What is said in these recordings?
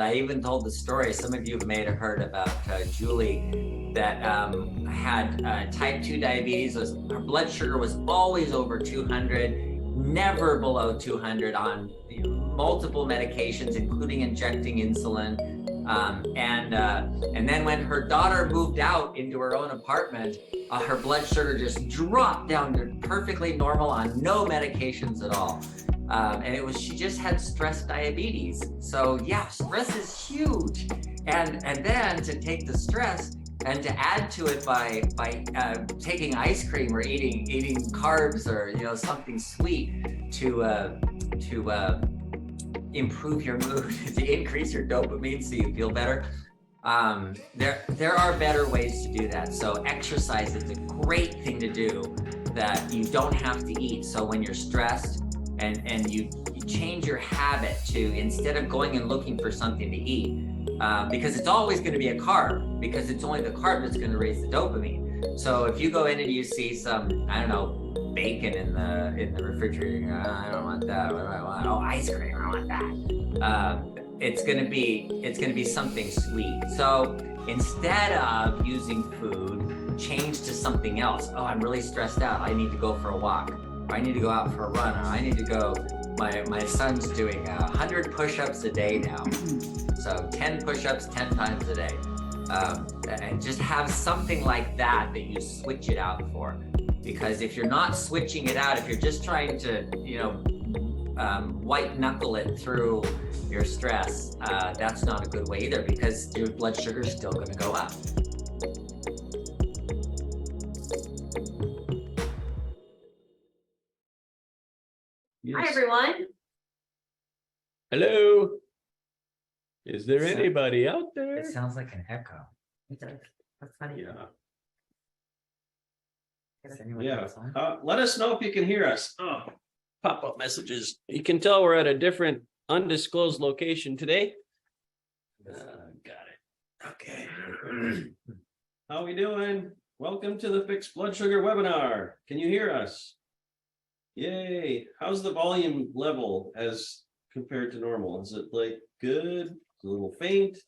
I even told the story, some of you may have heard about Julie that had type 2 diabetes. Her blood sugar was always over 200, never below 200 on multiple medications, including injecting insulin. And then when her daughter moved out into her own apartment, her blood sugar just dropped down to perfectly normal on no medications at all. And she just had stress diabetes. So yeah, stress is huge. And then to take the stress and to add to it by taking ice cream or eating carbs or something sweet to improve your mood, to increase your dopamine so you feel better. There are better ways to do that. So exercise is a great thing to do that you don't have to eat. So when you're stressed, and you change your habit to, instead of going and looking for something to eat, because it's always going to be a carb, because it's only the carb that's going to raise the dopamine. So if you go in and you see some, I don't know, bacon in the refrigerator, I don't want that. What do I want? Oh, ice cream, I want that. It's going to be something sweet. So instead of using food, change to something else. Oh, I'm really stressed out. I need to go for a walk. I need to go out for a run, or I need to go, my son's doing 100 push-ups a day now. So 10 push-ups 10 times a day. And just have something like that you switch it out for. Because if you're not switching it out, if you're just trying to, white knuckle it through your stress, that's not a good way either, because your blood sugar is still gonna go up. Yes. Hi, everyone. Hello. Is there anybody out there? It sounds like an echo. It does. That's funny. Yeah. Is anyone Yeah. else on? Let us know if you can hear us. Oh, pop-up messages. You can tell we're at a different undisclosed location today. Got it. Okay. How we doing? Welcome to the Fixed Blood Sugar webinar. Can you hear us? Yay. How's the volume level as compared to normal? Is it like good? A little faint?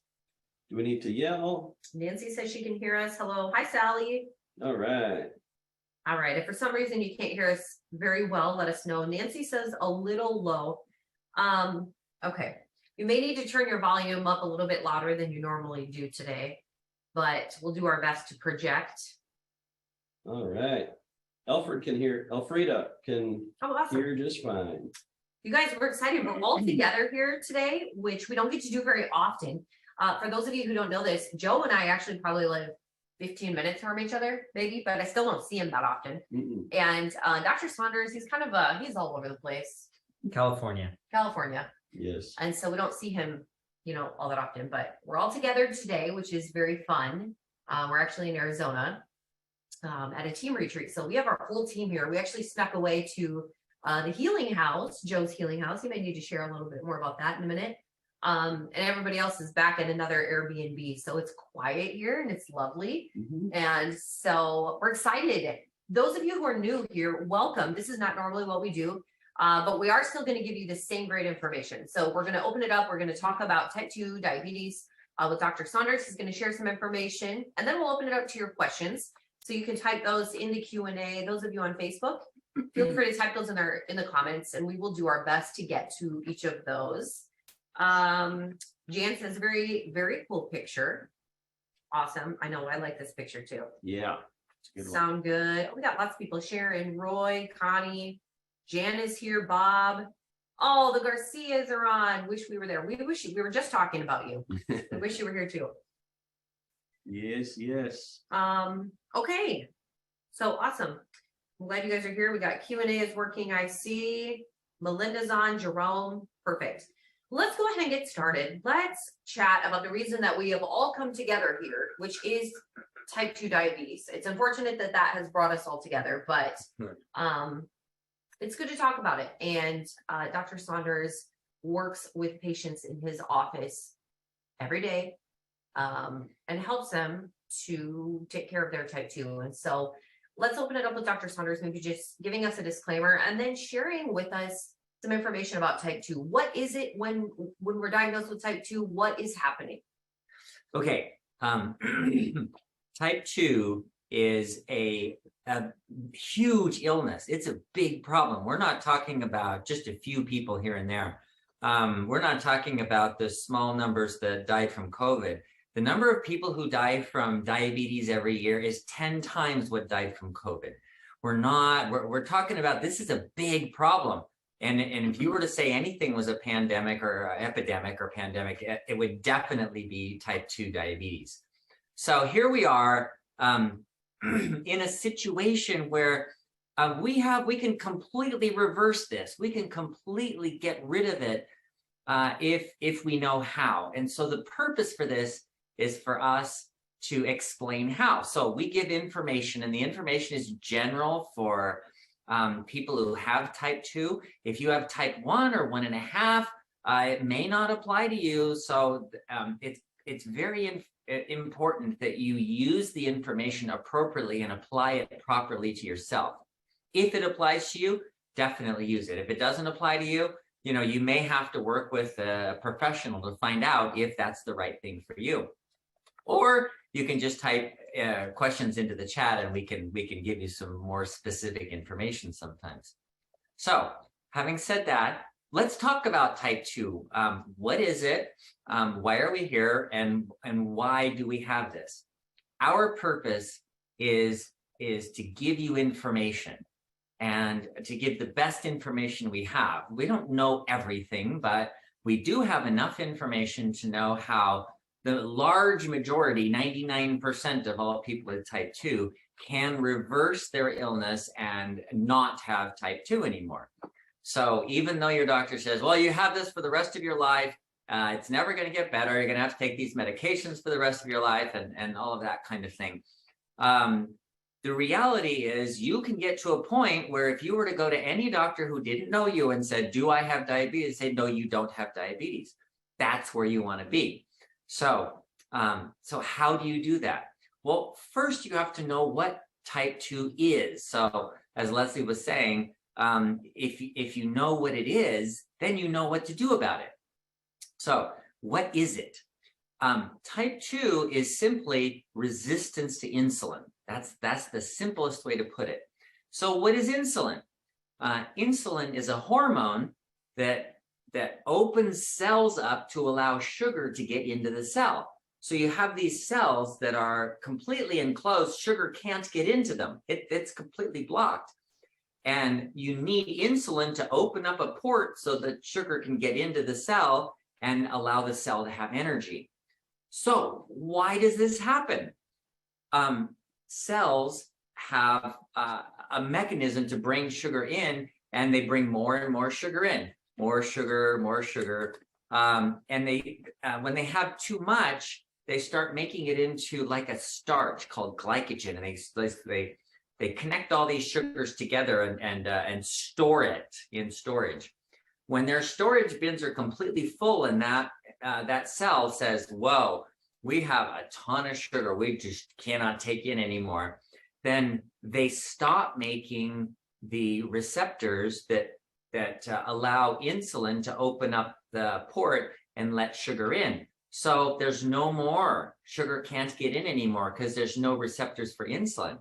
Do we need to yell? Nancy says she can hear us. Hello. Hi, Sally. All right. All right. If for some reason you can't hear us very well, let us know. Nancy says a little low. Okay. You may need to turn your volume up a little bit louder than you normally do today, but we'll do our best to project. All right. Elfrida can awesome. hear just fine. You guys, we're excited. We're all together here today, which we don't get to do very often. For those of you who don't know this, Joe and I actually probably live 15 minutes from each other, maybe, but I still don't see him that often. And Dr. Saunders, he's kind of he's all over the place. California. Yes. And so we don't see him, all that often, but we're all together today, which is very fun. We're actually in Arizona at a team retreat. So we have our whole team here. We actually snuck away to the healing house, Joe's healing house. He may need to share a little bit more about that in a minute. And everybody else is back at another Airbnb. So it's quiet here and it's lovely. And so we're excited. Those of you who are new here, welcome. This is not normally what we do, but we are still going to give you the same great information. So we're going to open it up. We're going to talk about type 2 diabetes with Dr. Saunders. He's going to share some information, and then we'll open it up to your questions. So you can type those in the Q&A. Those of you on Facebook, feel free to type those in the comments, and we will do our best to get to each of those. Jan says, very, very cool picture. Awesome. I know, I like this picture too. Yeah. Sound good. We got lots of people sharing. Roy, Connie, Jan is here, Bob. Oh, the Garcias are on. Wish we were there. We were just talking about you. We wish you were here too. Yes, yes. Okay. So awesome. I'm glad you guys are here. We got Q&A is working. I see Melinda's on, Jerome. Perfect. Let's go ahead and get started. Let's chat about the reason that we have all come together here, which is type 2 diabetes. It's unfortunate that has brought us all together, but it's good to talk about it. And Dr. Saunders works with patients in his office every day and helps them to take care of their type 2. And so let's open it up with Dr. Saunders, maybe just giving us a disclaimer and then sharing with us some information about type 2. What is it when we're diagnosed with type 2? What is happening? Okay. Type 2 is a huge illness. It's a big problem. We're not talking about just a few people here and there. We're not talking about the small numbers that died from COVID. The number of people who die from diabetes every year is 10 times what died from COVID. We're talking about, this is a big problem. And if you were to say anything was a pandemic or epidemic or pandemic, it would definitely be type 2 diabetes. So here we are in a situation where we can completely reverse this. We can completely get rid of it if we know how. And so the purpose for this is for us to explain how. So we give information, and the information is general for people who have type 2. If you have type 1 or 1.5, it may not apply to you. So it's very important that you use the information appropriately and apply it properly to yourself. If it applies to you, definitely use it. If it doesn't apply to you, you may have to work with a professional to find out if that's the right thing for you. Or you can just type questions into the chat, and we can give you some more specific information sometimes. So having said that, let's talk about type 2. What is it? Why are we here? And why do we have this? Our purpose is to give you information and to give the best information we have. We don't know everything, but we do have enough information to know how the large majority, 99% of all people with type 2, can reverse their illness and not have type 2 anymore. So even though your doctor says, well, you have this for the rest of your life, it's never going to get better, you're going to have to take these medications for the rest of your life, and all of that kind of thing. The reality is you can get to a point where if you were to go to any doctor who didn't know you and said, do I have diabetes? Say, no, you don't have diabetes. That's where you want to be. So how do you do that? Well, first you have to know what type 2 is. So as Leslie was saying, if you know what it is, then you know what to do about it. So what is it? Type 2 is simply resistance to insulin. That's the simplest way to put it. So what is insulin? Insulin is a hormone that opens cells up to allow sugar to get into the cell. So you have these cells that are completely enclosed. Sugar can't get into them. It's completely blocked. And you need insulin to open up a port so that sugar can get into the cell and allow the cell to have energy. So why does this happen? Cells have a mechanism to bring sugar in, and they bring more and more sugar in. More sugar, more sugar. And when they have too much, they start making it into like a starch called glycogen, and they connect all these sugars together and store it in storage. When their storage bins are completely full, and that cell says, whoa, we have a ton of sugar, we just cannot take in anymore, then they stop making the receptors that allow insulin to open up the port and let sugar in. So there's no more sugar, can't get in anymore because there's no receptors for insulin.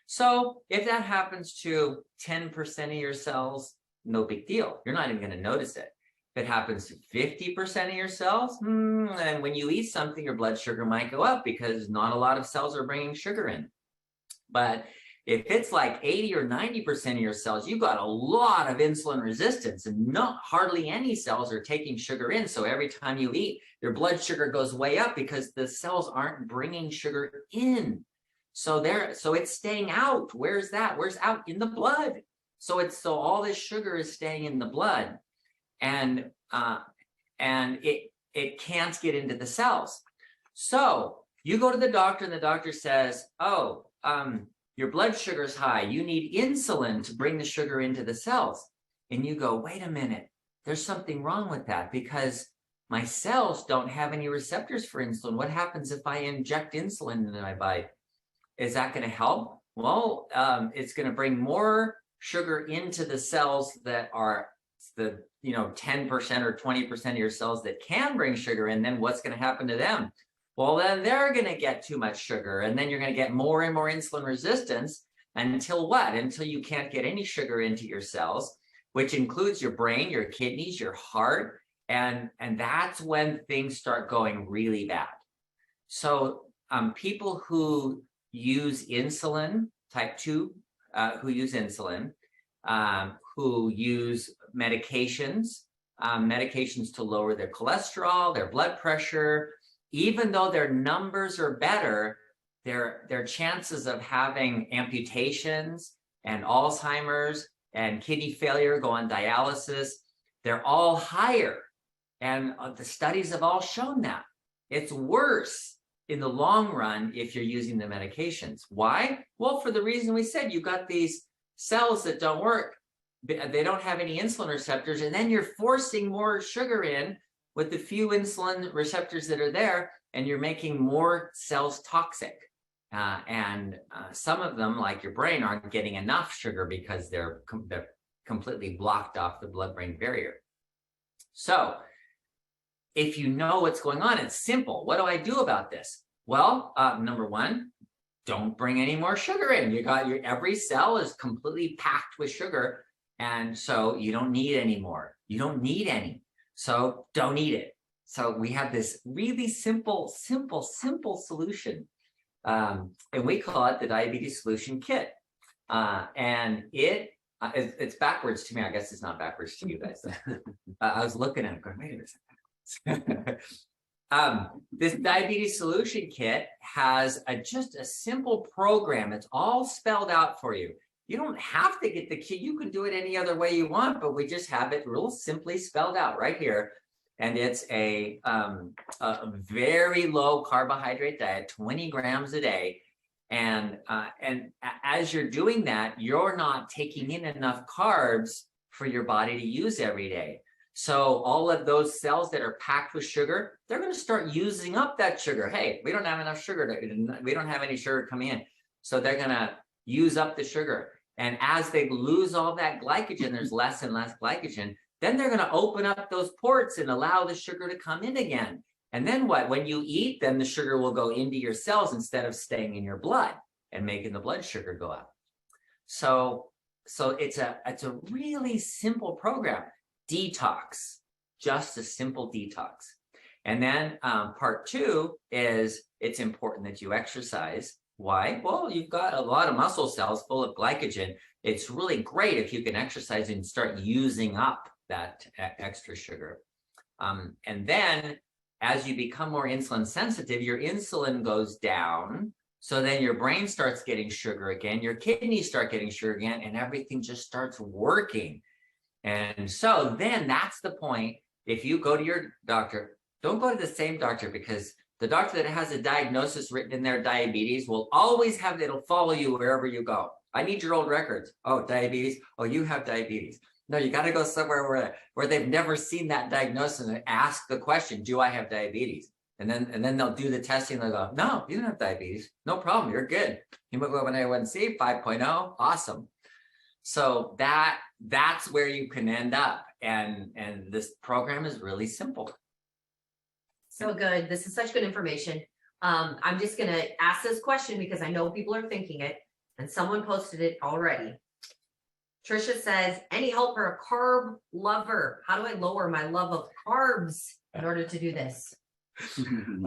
So if that happens to 10% of your cells, no big deal. You're not even going to notice it. If it happens to 50% of your cells, and when you eat something, your blood sugar might go up because not a lot of cells are bringing sugar in. But if it's like 80 or 90% of your cells, you've got a lot of insulin resistance, and hardly any cells are taking sugar in. So every time you eat, your blood sugar goes way up because the cells aren't bringing sugar in. So it's staying out. Where's that? Where's out? In the blood. So all this sugar is staying in the blood, and it can't get into the cells. So you go to the doctor, and the doctor says, oh, your blood sugar is high. You need insulin to bring the sugar into the cells. And you go, wait a minute, there's something wrong with that because my cells don't have any receptors for insulin. What happens if I inject insulin into my body? Is that going to help? Well, it's going to bring more sugar into the cells that are the 10% or 20% of your cells that can bring sugar in, then what's going to happen to them? Well, then they're going to get too much sugar, and then you're going to get more and more insulin resistance until what? Until you can't get any sugar into your cells, which includes your brain, your kidneys, your heart, and that's when things start going really bad. So people who use insulin, type 2, who use insulin, who use medications to lower their cholesterol, their blood pressure, even though their numbers are better, their chances of having amputations and Alzheimer's and kidney failure, go on dialysis, they're all higher. And the studies have all shown that. It's worse in the long run if you're using the medications. Why? Well, for the reason we said, you've got these cells that don't work. They don't have any insulin receptors, and then you're forcing more sugar in with the few insulin receptors that are there, and you're making more cells toxic. And some of them, like your brain, aren't getting enough sugar because they're completely blocked off the blood-brain barrier. So if you know what's going on, it's simple. What do I do about this? Well, number one, don't bring any more sugar in. You got every cell is completely packed with sugar, and so you don't need any more. You don't need any, so don't eat it. So we have this really simple solution, and we call it the diabetes solution kit. And it's backwards to me. I guess it's not backwards to you guys. I was looking at it going, wait a second. This diabetes solution kit has just a simple program. It's all spelled out for you. You don't have to get the kit. You can do it any other way you want, but we just have it real simply spelled out right here. And it's a very low carbohydrate diet, 20 grams a day. And as you're doing that, you're not taking in enough carbs for your body to use every day. So all of those cells that are packed with sugar, they're going to start using up that sugar. Hey, we don't have enough sugar. We don't have any sugar coming in. So they're going to use up the sugar. And as they lose all that glycogen, there's less and less glycogen. Then they're going to open up those ports and allow the sugar to come in again. And then what? When you eat, then the sugar will go into your cells instead of staying in your blood and making the blood sugar go up. So it's a really simple program. Detox, just a simple detox. And then part two is it's important that you exercise. Why? Well, you've got a lot of muscle cells full of glycogen. It's really great if you can exercise and start using up that extra sugar. And then as you become more insulin sensitive, your insulin goes down. So then your brain starts getting sugar again, your kidneys start getting sugar again, and everything just starts working. And so then that's the point. If you go to your doctor, don't go to the same doctor, because the doctor that has a diagnosis written in their diabetes will always have, it'll follow you wherever you go. I need your old records. Oh, diabetes. Oh, you have diabetes. No, you got to go somewhere where they've never seen that diagnosis and ask the question, do I have diabetes? And then they'll do the testing. They'll go, no, you don't have diabetes. No problem. You're good. Hemoglobin A1C 5.0. Awesome. So that's where you can end up. And this program is really simple. So good. This is such good information. I'm just going to ask this question because I know people are thinking it, and someone posted it already. Trisha says, any help for a carb lover? How do I lower my love of carbs in order to do this?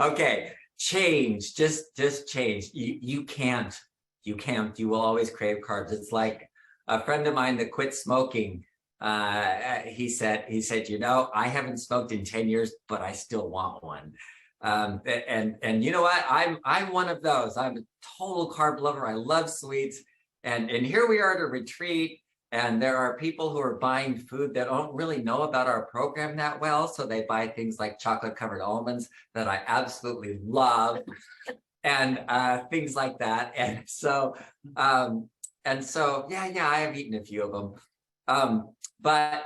Okay, change, just change. You can't. You will always crave carbs. It's like a friend of mine that quit smoking. He said, I haven't smoked in 10 years, but I still want one. And you know what? I'm one of those. I'm a total carb lover. I love sweets. And here we are at a retreat, and there are people who are buying food that don't really know about our program that well. So they buy things like chocolate covered almonds that I absolutely love, and things like that. And so, yeah, I have eaten a few of them. But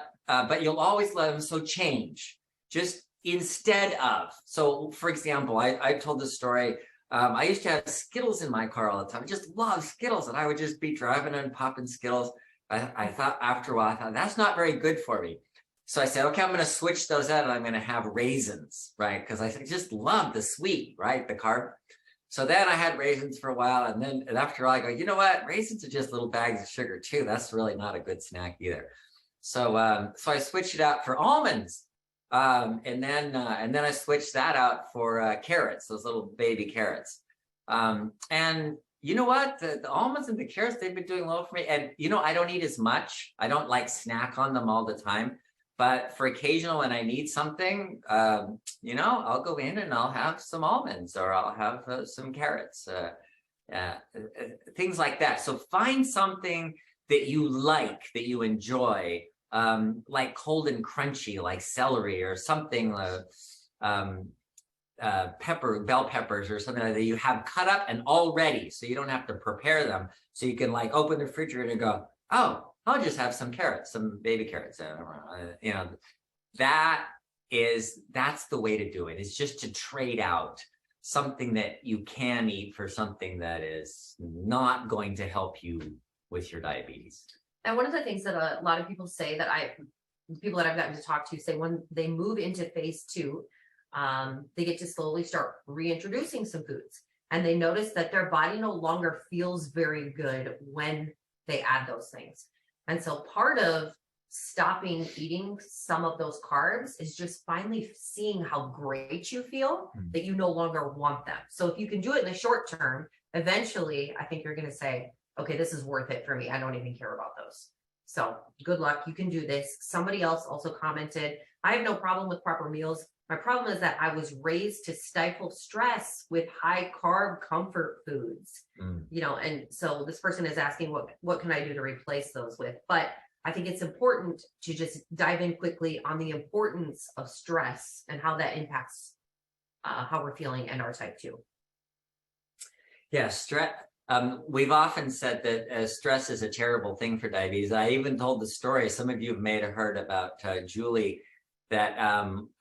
you'll always let them. So change, just instead of. So for example, I told this story. I used to have Skittles in my car all the time. I just love Skittles, and I would just be driving and popping Skittles. I thought after a while, that's not very good for me. So I said, okay, I'm going to switch those out and I'm going to have raisins, right? Because I just love the sweet, right? The carb. So then I had raisins for a while. And after all, I go, you know what? Raisins are just little bags of sugar too. That's really not a good snack either. So, so I switched it out for almonds. And then I switched that out for carrots, those little baby carrots. And you know what? The almonds and the carrots, they've been doing well for me. And, you know, I don't eat as much. I don't like snack on them all the time. But for occasional when I need something, you know, I'll go in and I'll have some almonds or I'll have some carrots, things like that. So find something that you like, that you enjoy, like cold and crunchy, like celery or something, bell peppers or something like that you have cut up and all ready, so you don't have to prepare them. So you can like open the refrigerator and go, oh, I'll just have some carrots, some baby carrots. You know, that's the way to do it. It's just to trade out something that you can eat for something that is not going to help you with your diabetes. And one of the things that a lot of people say people that I've gotten to talk to say when they move into phase 2, they get to slowly start reintroducing some foods, and they notice that their body no longer feels very good when they add those things. And so part of stopping eating some of those carbs is just finally seeing how great you feel, that you no longer want them. So if you can do it in the short term, eventually I think you're going to say, okay, this is worth it for me. I don't even care about those. So good luck. You can do this. Somebody else also commented, I have no problem with proper meals. My problem is that I was raised to stifle stress with high carb comfort foods, you know, and so this person is asking what can I do to replace those with? But I think it's important to just dive in quickly on the importance of stress and how that impacts how we're feeling and our type 2. Yeah, stress. We've often said that stress is a terrible thing for diabetes. I even told the story, some of you may have heard about Julie, that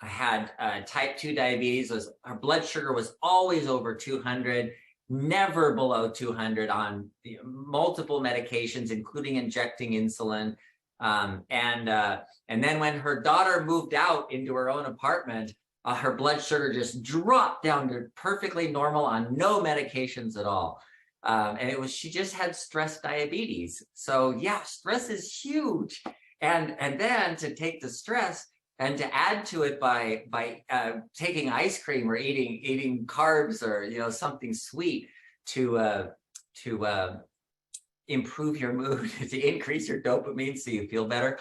had type 2 diabetes. Her blood sugar was always over 200, never below 200 on multiple medications, including injecting insulin. And then when her daughter moved out into her own apartment, her blood sugar just dropped down to perfectly normal on no medications at all. And she just had stress diabetes. So yeah, stress is huge. And then to take the stress and to add to it by taking ice cream or eating carbs or, you know, something sweet to improve your mood, to increase your dopamine so you feel better.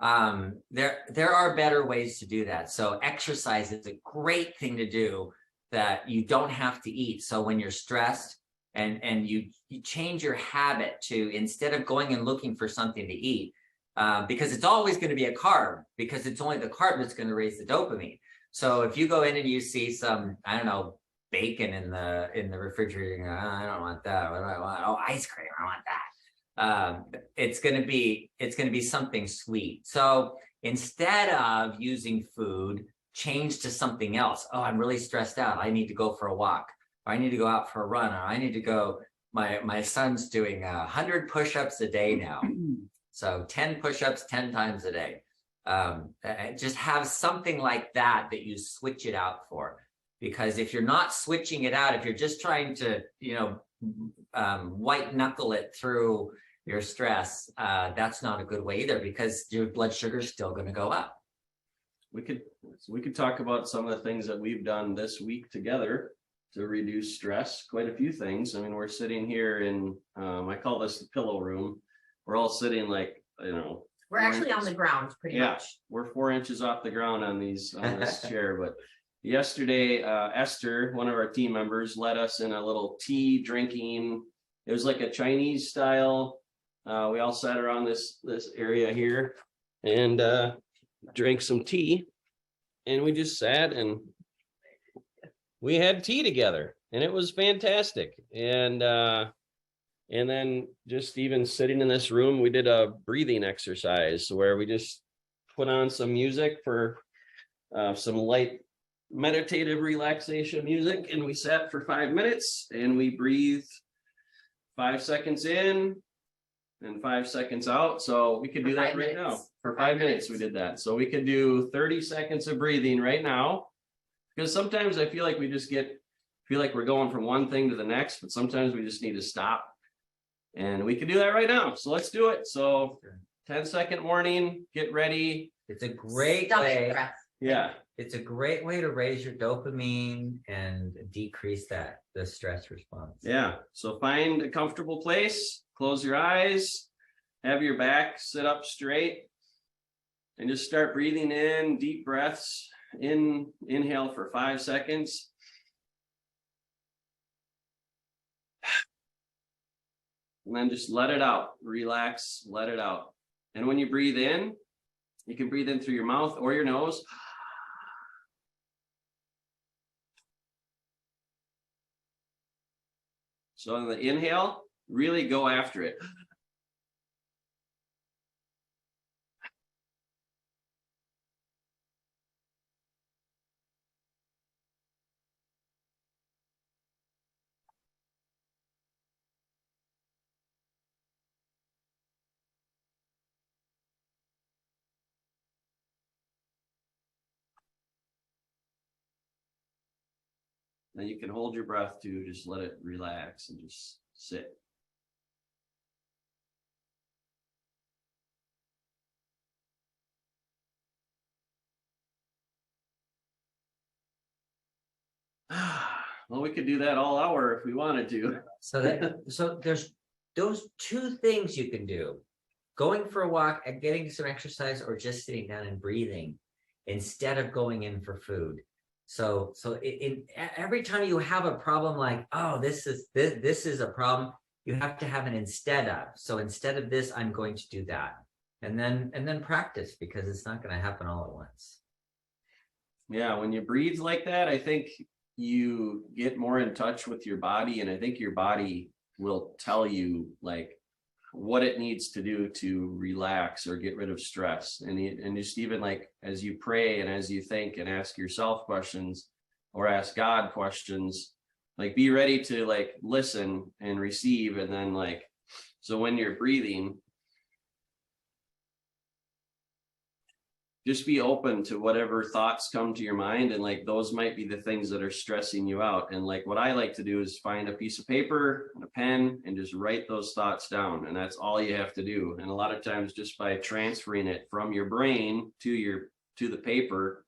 There are better ways to do that. So exercise is a great thing to do that you don't have to eat. So when you're stressed and you change your habit to, instead of going and looking for something to eat, because it's always going to be a carb, because it's only the carb that's going to raise the dopamine. So if you go in and you see some, I don't know, bacon in the refrigerator, you go, oh, I don't want that. What do I want? Oh, ice cream, I want that. It's going to be something sweet. So instead of using food, change to something else. Oh, I'm really stressed out. I need to go for a walk, or I need to go out for a run, or I need to go. My son's doing 100 push-ups a day now. So 10 push-ups 10 times a day. Just have something like that you switch it out for. Because if you're not switching it out, if you're just trying to, you know, white knuckle it through your stress, that's not a good way either, because your blood sugar is still going to go up. We could talk about some of the things that we've done this week together to reduce stress. Quite a few things. I mean, we're sitting here in, I call this the pillow room. We're all sitting like, you know, we're actually on the ground pretty much. We're 4 inches off the ground on this chair. But yesterday, Esther, one of our team members, led us in a little tea drinking. It was like a Chinese style. We all sat around this area here and drank some tea, and we just sat and we had tea together, and it was fantastic. And then just even sitting in this room, we did a breathing exercise where we just put on some music for some light meditative relaxation music. And we sat for 5 minutes and we breathed 5 seconds in, and 5 seconds out. So we could do that right now. For 5 minutes, we did that. So we could do 30 seconds of breathing right now. Because sometimes I feel like we just feel like we're going from one thing to the next, but sometimes we just need to stop. And we can do that right now. So let's do it. So 10-second warning, get ready. It's a great Stomach way. breath. Yeah. It's a great way to raise your dopamine and decrease the stress response. Yeah. So find a comfortable place, close your eyes, have your back sit up straight, and just start breathing in deep breaths. Inhale for 5 seconds. And then just let it out. Relax, let it out. And when you breathe in, you can breathe in through your mouth or your nose. So on the inhale, really go after it. Then you can hold your breath too, just let it relax and just sit. Well, we could do that all hour if we wanted to. So there's those two things you can do: going for a walk and getting some exercise, or just sitting down and breathing instead of going in for food. So every time you have a problem, like, oh, this is a problem, you have to have an instead of. So instead of this, I'm going to do that, and then practice, because it's not going to happen all at once. Yeah, when you breathe like that, I think you get more in touch with your body, and I think your body will tell you like what it needs to do to relax or get rid of stress. And just even like as you pray and as you think and ask yourself questions or ask God questions, like be ready to like listen and receive. And then like, so when you're breathing, just be open to whatever thoughts come to your mind. And like, those might be the things that are stressing you out. And like, what I like to do is find a piece of paper and a pen and just write those thoughts down. And that's all you have to do. And a lot of times just by transferring it from your brain to the paper,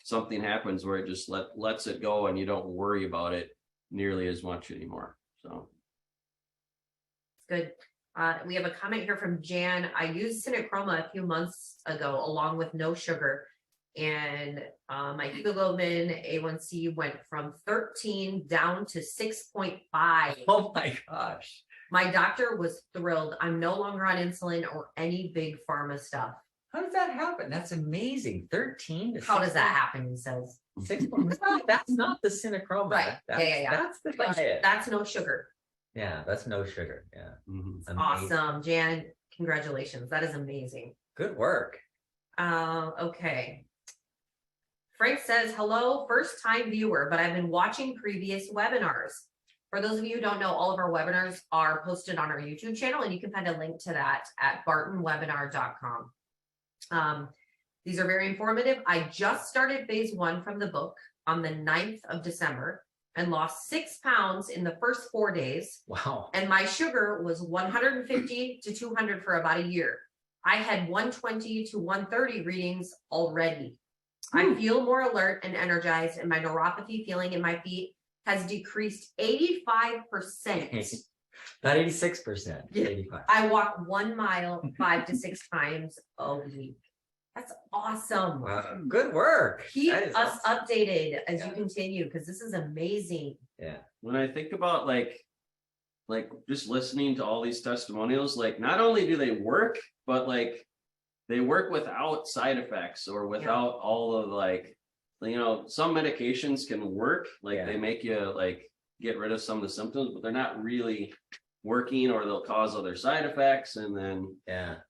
something happens where it just lets it go, and you don't worry about it nearly as much anymore. So. Good. We have a comment here from Jan. I used Synachroma a few months ago along with no sugar, and my hemoglobin A1C went from 13 down to 6.5. Oh my gosh. My doctor was thrilled. I'm no longer on insulin or any big pharma stuff. How does that happen? That's amazing. 13 to How does that happen? He says. 6. That's not the Synachroma. Right. Yeah. That's the But diet. that's no sugar. Yeah, that's no sugar. Yeah. Mm-hmm. Awesome, Jan. Congratulations. That is amazing. Good work. Okay. Frank says, hello, first time viewer, but I've been watching previous webinars. For those of you who don't know, all of our webinars are posted on our YouTube channel, and you can find a link to that at bartonwebinar.com. These are very informative. I just started phase 1 from the book on the 9th of December and lost 6 pounds in the first 4 days. Wow. And my sugar was 150 to 200 for about a year. I had 120 to 130 readings already. I feel more alert and energized, and my neuropathy feeling in my feet has decreased 85%. Not 86%. 85. I walk 1 mile 5 to 6 times a week. That's awesome. Wow. Good work. Keep That is us awesome. updated as you continue, because this is amazing. Yeah. When I think about like just listening to all these testimonials, like not only do they work, but like they work without side effects or without all of like, you know, some medications can work, like they make you like get rid of some of the symptoms, but they're not really working, or they'll cause other side effects. And then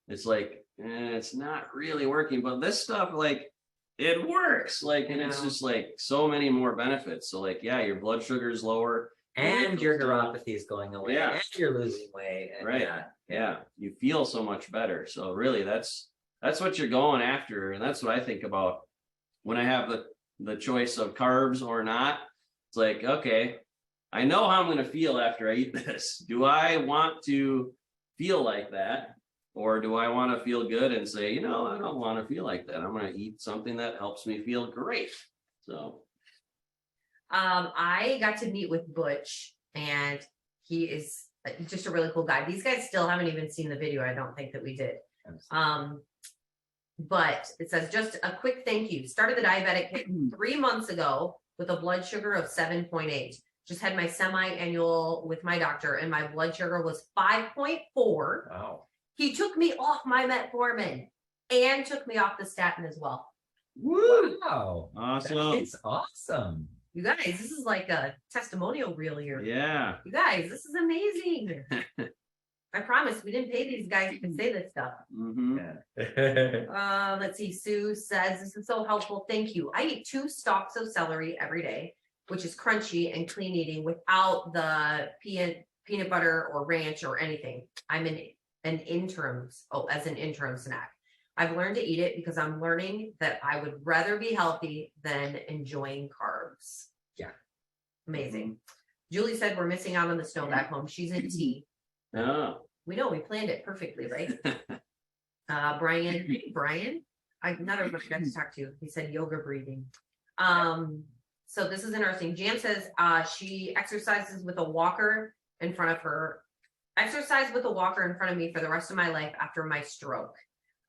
it's like, it's not really working. But this stuff, like, it works, like, and it's just like so many more benefits. So like, yeah, your blood sugar is lower, and your neuropathy is going away, Yeah. and you're losing weight. And Right. Yeah, you feel so much better. So really, that's what you're going after, and that's what I think about when I have the choice of carbs or not. It's like, okay, I know how I'm going to feel after I eat this. Do I want to feel like that, or do I want to feel good and say, I don't want to feel like that. I'm going to eat something that helps me feel great. So, I got to meet with Butch, and he is just a really cool guy. These guys still haven't even seen the video. I don't think that we did. But it says, just a quick thank you. Started the diabetic hit 3 months ago with a blood sugar of 7.8. Just had my semi-annual with my doctor, and my blood sugar was 5.4. Wow. He took me off my metformin and took me off the statin as well. Woo! Wow. awesome. It's awesome. You guys, this is like a testimonial reel here. Yeah. You guys, this is amazing. I promise we didn't pay these guys to say this stuff. Mm-hmm. Yeah. Let's see. Sue says, this is so helpful. Thank you. I eat 2 stalks of celery every day, which is crunchy and clean eating without the peanut butter or ranch or anything. I'm an interim snack. I've learned to eat it because I'm learning that I would rather be healthy than enjoying carbs. Yeah. Amazing. Julie said we're missing out on the snow back home. She's in tea. Oh. We know we planned it perfectly, right? Brian, another one I got to talk to. He said yoga breathing. So this is interesting. Jan says she exercises with a walker in front of her. Exercise with a walker in front of me for the rest of my life after my stroke.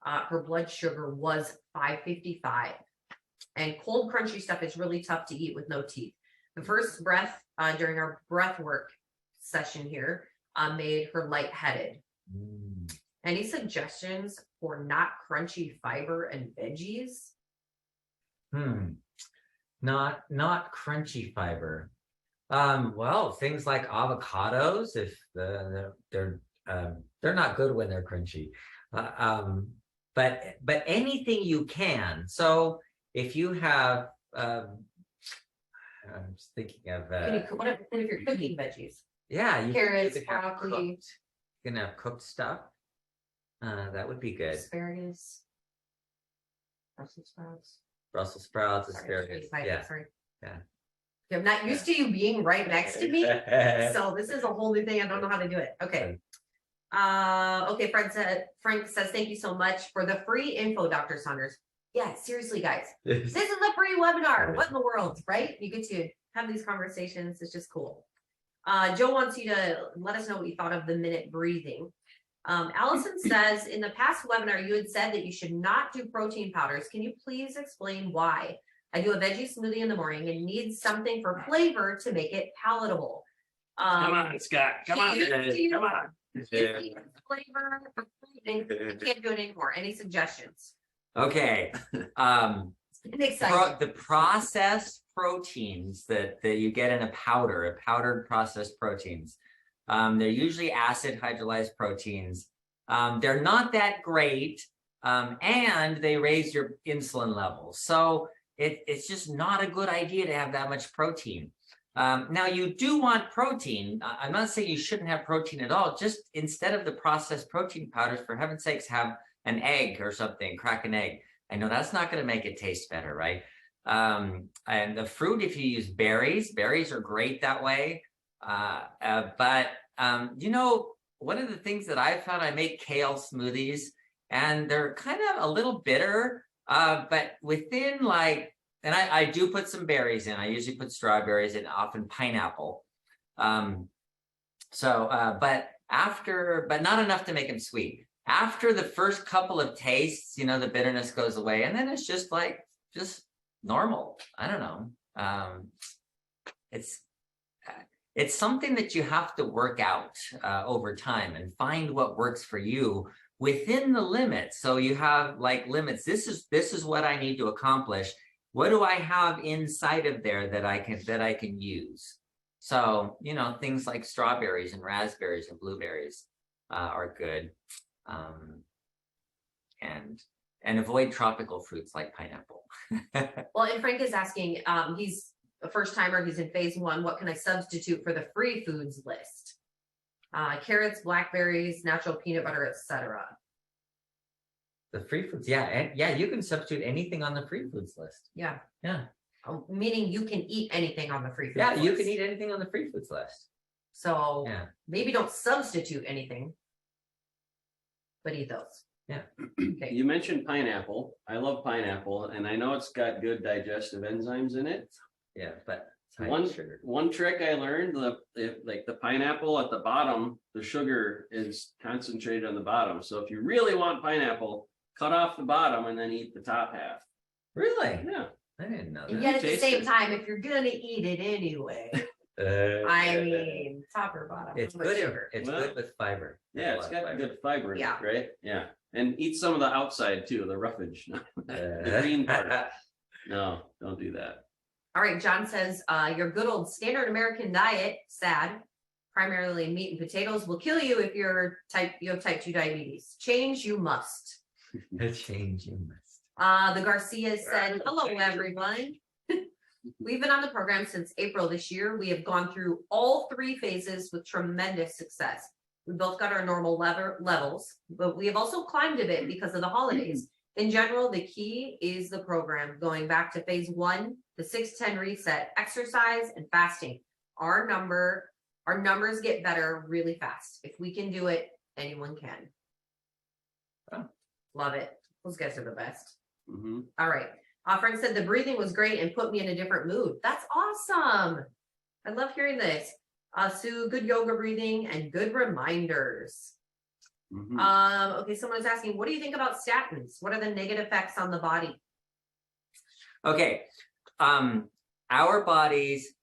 Her blood sugar was 555. And cold, crunchy stuff is really tough to eat with no teeth. The first breath during our breath work session here made her lightheaded. Any suggestions for not crunchy fiber and veggies? Not crunchy fiber. Well, things like avocados, if they're not good when they're crunchy. But anything you can. So if you have, I'm just thinking of. What if you're cooking veggies? Yeah, Carrots, you can have broccoli. cooked. You can have cooked stuff. That would be good. Asparagus. Brussels sprouts. Brussels sprouts, Sorry, asparagus. sorry. Yeah. I'm not used to you being right next to me. So this is a whole new thing. I don't know how to do it. Okay. Okay, Frank says, thank you so much for the free info, Dr. Saunders. Yeah, seriously, guys. This is a free webinar. What in the world, right? You get to have these conversations. It's just cool. Joe wants you to let us know what you thought of the minute breathing. Allison says, in the past webinar, you had said that you should not do protein powders. Can you please explain why? I do a veggie smoothie in the morning and need something for flavor to make it palatable. Come on, Scott. Come on. Come on. Flavor, I can't do it anymore. Any suggestions? Okay. Exciting. The processed proteins that you get in a powdered processed proteins, they're usually acid hydrolyzed proteins. They're not that great, and they raise your insulin levels. So it's just not a good idea to have that much protein. Now you do want protein. I'm not saying you shouldn't have protein at all. Just instead of the processed protein powders, for heaven's sakes, have an egg or something, crack an egg. I know that's not going to make it taste better, right? And the fruit, if you use berries are great that way. But one of the things that I've found, I make kale smoothies, and they're kind of a little bitter, but within and I do put some berries in. I usually put strawberries and often pineapple. But not enough to make them sweet. After the first couple of tastes, the bitterness goes away, and then it's just normal. I don't know. It's something that you have to work out over time and find what works for you within the limits. So you have limits. This is what I need to accomplish. What do I have inside of there that I can use? So, things like strawberries and raspberries and blueberries are good. And avoid tropical fruits like pineapple. Well, and Frank is asking, he's a first timer. He's in phase 1. What can I substitute for the free foods list? Carrots, blackberries, natural peanut butter, etc. The free foods, yeah, and yeah, you can substitute anything on the free foods list. Yeah. Yeah. Meaning you can eat anything on the free foods Yeah, list. you can eat anything on the free foods list. So Yeah. maybe don't substitute anything, but eat those. Yeah. Okay. You mentioned pineapple. I love pineapple, and I know it's got good digestive enzymes in it. Yeah, but it's high One in sugar. one trick I learned, like the pineapple at the bottom, the sugar is concentrated on the bottom. So if you really want pineapple, cut off the bottom and then eat the top half. Really? Yeah. I didn't know And that. yet at the Taste same it. time, if you're gonna eat it anyway, I mean, top or bottom. it's how much good. sugar? It's Well, good with fiber. Yeah, A it's lot got of fiber. good fiber in Yeah. it, right? Yeah. And eat some of the outside too, the roughage. The green part. No, don't do that. All right, John says, your good old standard American diet, sad, primarily meat and potatoes, will kill you if you have type 2 diabetes. Change you must. A change you must. The Garcias said, hello, everyone. We've been on the program since April this year. We have gone through all 3 phases with tremendous success. We both got our normal levels, but we have also climbed a bit because of the holidays. In general, the key is the program going back to phase 1, the 6-10 reset, exercise and fasting. Our numbers get better really fast. If we can do it, anyone can. Oh. Love it. Those guys are the best. Mhm. All right. Frank said the breathing was great and put me in a different mood. That's awesome. I love hearing this. Sue, good yoga breathing and good reminders. Mhm. Okay, someone's asking, what do you think about statins? What are the negative effects on the body? Okay. Our bodies,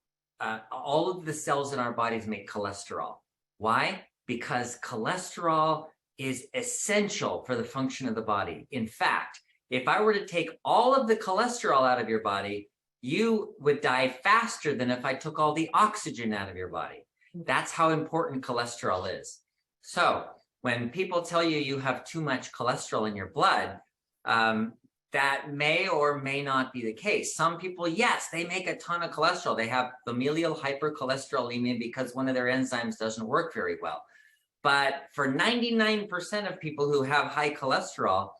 all of the cells in our bodies make cholesterol. Why? Because cholesterol is essential for the function of the body. In fact, if I were to take all of the cholesterol out of your body, you would die faster than if I took all the oxygen out of your body. That's how important cholesterol is. So when people tell you you have too much cholesterol in your blood, that may or may not be the case. Some people, yes, they make a ton of cholesterol. They have familial hypercholesterolemia because one of their enzymes doesn't work very well. But for 99% of people who have high cholesterol,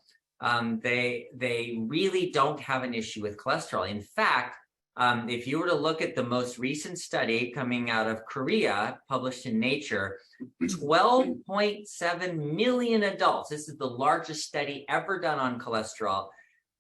they really don't have an issue with cholesterol. In fact, if you were to look at the most recent study coming out of Korea, published in Nature, 12.7 million adults, this is the largest study ever done on cholesterol,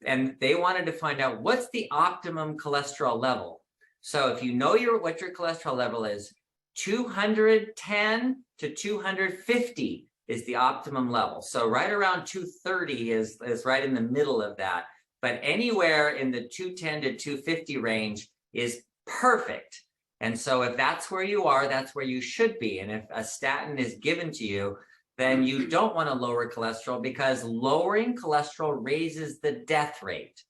and they wanted to find out what's the optimum cholesterol level. So if you know what your cholesterol level is, 210 to 250 is the optimum level. So right around 230 is right in the middle of that. But anywhere in the 210 to 250 range is perfect. And so if that's where you are, that's where you should be. And if a statin is given to you, then you don't want to lower cholesterol because lowering cholesterol raises the death rate.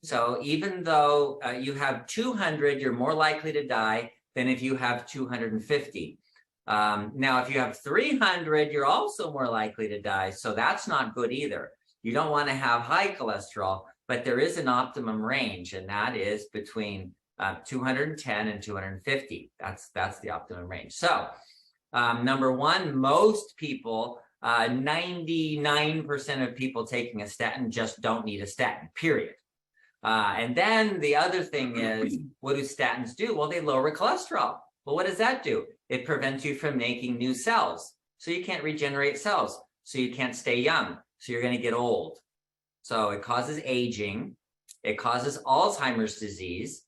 So even though you have 200, you're more likely to die than if you have 250. Now, if you have 300, you're also more likely to die. So that's not good either. You don't want to have high cholesterol, but there is an optimum range, and that is between 210 and 250. That's the optimum range. So number one, most people, 99% of people taking a statin just don't need a statin, period. And then the other thing is, what do statins do? Well, they lower cholesterol. Well, what does that do? It prevents you from making new cells. So you can't regenerate cells. So you can't stay young. So you're going to get old. So it causes aging. It causes Alzheimer's disease,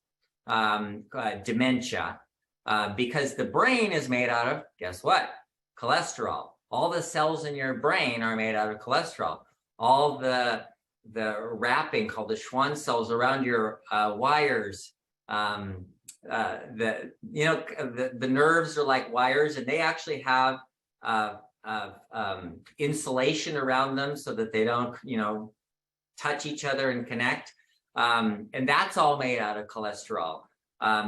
dementia, because the brain is made out of, guess what? Cholesterol. All the cells in your brain are made out of cholesterol. All the wrapping called the Schwann cells around your wires, the nerves are like wires, and they actually have insulation around them so that they don't, touch each other and connect. And that's all made out of cholesterol.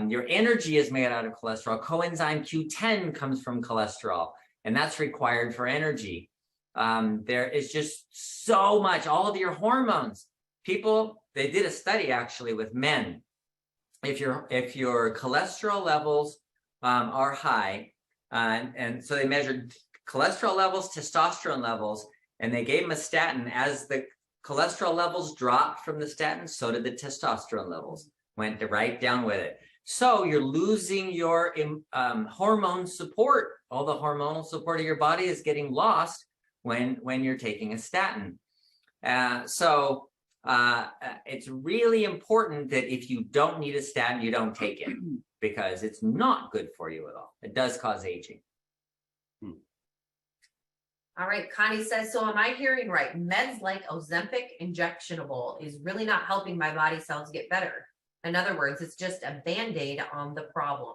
Your energy is made out of cholesterol. Coenzyme Q10 comes from cholesterol, and that's required for energy. There is just so much, all of your hormones. People, they did a study actually with men, if your cholesterol levels are high, and so they measured cholesterol levels, testosterone levels, and they gave him a statin. As the cholesterol levels dropped from the statin, so did the testosterone levels, went right down with it. So you're losing your hormone support. All the hormonal support of your body is getting lost when you're taking a statin. So it's really important that if you don't need a statin, you don't take it, because it's not good for you at all. It does cause aging. All right, Connie says, so am I hearing right? Meds like Ozempic injectionable is really not helping my body cells get better. In other words, it's just a Band-Aid on the problem.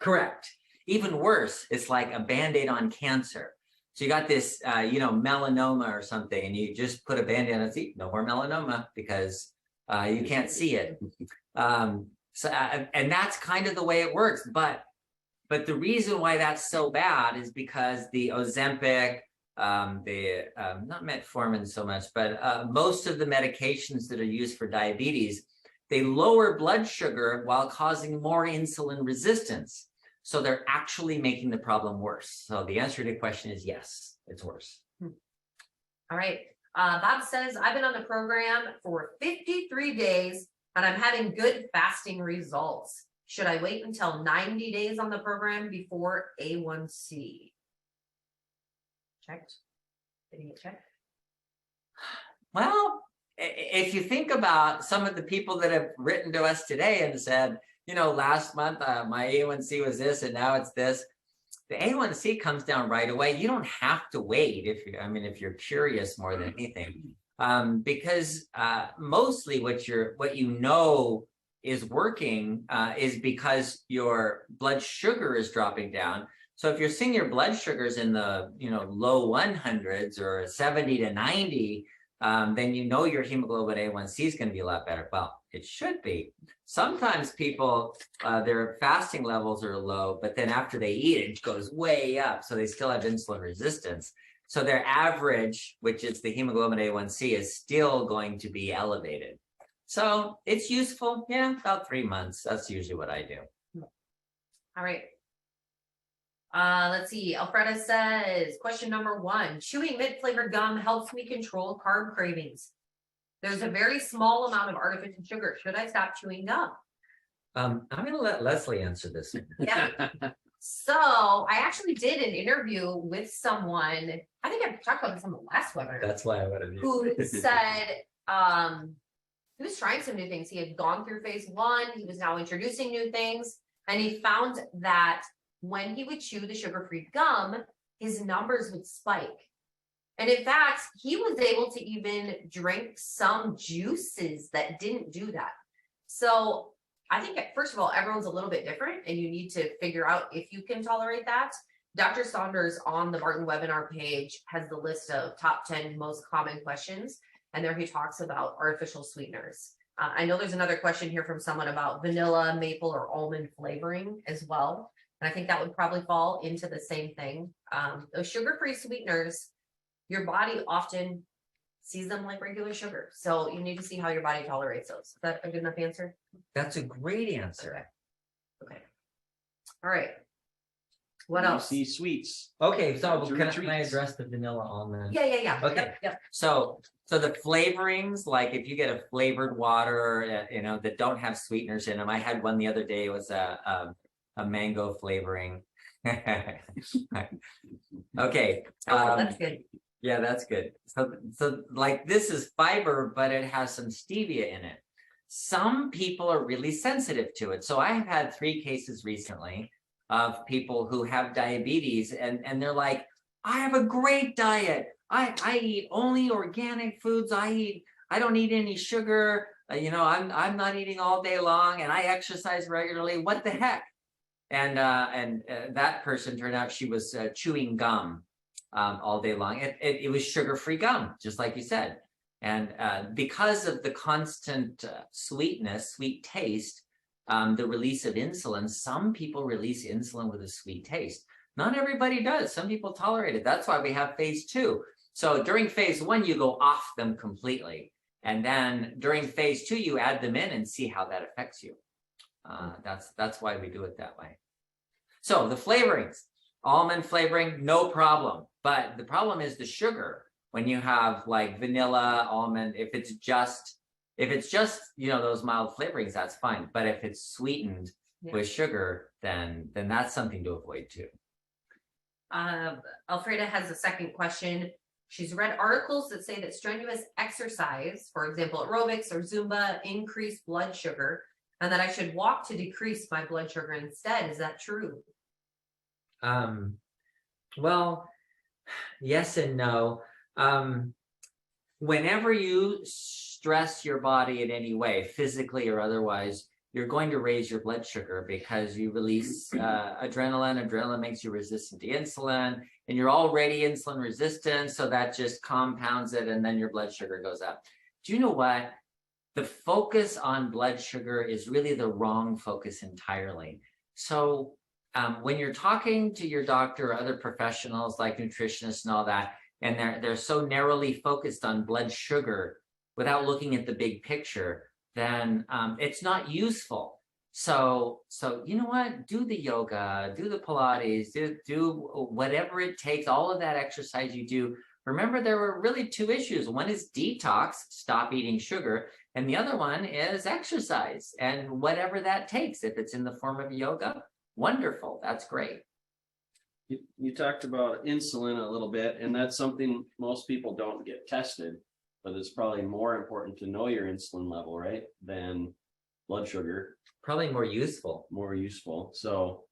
Correct. Even worse, it's like a Band-Aid on cancer. So you got this, melanoma or something, and you just put a Band-Aid on it. See, no more melanoma, because you can't see it. And that's kind of the way it works. But the reason why that's so bad is because the Ozempic, not metformin so much, but most of the medications that are used for diabetes, they lower blood sugar while causing more insulin resistance. So they're actually making the problem worse. So the answer to the question is yes, it's worse. All right. Bob says, I've been on the program for 53 days and I'm having good fasting results. Should I wait until 90 days on the program before A1C? Checked. Did he get checked? Well, if you think about some of the people that have written to us today and said, last month my A1C was this and now it's this, the A1C comes down right away. You don't have to wait if you're curious more than anything, because mostly what is working is because your blood sugar is dropping down. So if you're seeing your blood sugars in the low 100s or 70 to 90, then your hemoglobin A1C is going to be a lot better. Well, it should be. Sometimes people, their fasting levels are low, but then after they eat, it goes way up. So they still have insulin resistance. So their average, which is the hemoglobin A1C, is still going to be elevated. So it's useful. Yeah, about 3 months. That's usually what I do. All right. Let's see. Alfreda says, question number 1, chewing mint-flavored gum helps me control carb cravings. There's a very small amount of artificial sugar. Should I stop chewing gum? I'm going to let Leslie answer this. Yeah. So I actually did an interview with someone. I think I talked about this on the last webinar. That's why I wanted to. Who said he was trying some new things. He had gone through phase 1. He was now introducing new things, and he found that when he would chew the sugar-free gum, his numbers would spike. And in fact, he was able to even drink some juices that didn't do that. So I think, first of all, everyone's a little bit different, and you need to figure out if you can tolerate that. Dr. Saunders on the Barton webinar page has the list of top 10 most common questions, and there he talks about artificial sweeteners. I know there's another question here from someone about vanilla, maple, or almond flavoring as well. And I think that would probably fall into the same thing. Those sugar-free sweeteners, your body often sees them like regular sugar. So you need to see how your body tolerates those. Is that a good enough answer? That's a great answer. Okay. All right. What else? See sweets. Okay, so can I Treats. address the vanilla almond? Yeah. Okay. Yep. So the flavorings, like if you get a flavored water, that don't have sweeteners in them. I had one the other day. It was a mango flavoring. Okay. Oh, that's good. Yeah, that's good. So like this is fiber, but it has some stevia in it. Some people are really sensitive to it. So I have had 3 cases recently of people who have diabetes, and they're like, I have a great diet. I eat only organic foods. I don't eat any sugar. I'm not eating all day long, and I exercise regularly. What the heck? And that person turned out she was chewing gum all day long. It was sugar-free gum, just like you said. And because of the constant sweet taste, the release of insulin, some people release insulin with a sweet taste. Not everybody does. Some people tolerate it. That's why we have phase 2. So during phase 1, you go off them completely. And then during phase 2, you add them in and see how that affects you. That's why we do it that way. So the flavorings, almond flavoring, no problem. But the problem is the sugar. When you have like vanilla, almond, if it's just, those mild flavorings, that's fine. But if it's sweetened with sugar, then that's something to avoid too. Alfreda has a second question. She's read articles that say that strenuous exercise, for example, aerobics or Zumba, increase blood sugar, and that I should walk to decrease my blood sugar instead. Is that true? Well, yes and no. Whenever you stress your body in any way, physically or otherwise, you're going to raise your blood sugar because you release adrenaline. Adrenaline makes you resistant to insulin, and you're already insulin resistant, so that just compounds it, and then your blood sugar goes up. Do you know what? The focus on blood sugar is really the wrong focus entirely. So when you're talking to your doctor or other professionals like nutritionists and all that, and they're so narrowly focused on blood sugar without looking at the big picture, then it's not useful. So you know what? Do the yoga, do the Pilates, do whatever it takes, all of that exercise you do. Remember, there were really 2 issues. One is detox, stop eating sugar, and the other one is exercise, and whatever that takes. If it's in the form of yoga, wonderful, that's great. You talked about insulin a little bit, and that's something most people don't get tested, but it's probably more important to know your insulin level, right, than blood sugar. Probably more useful. More useful. So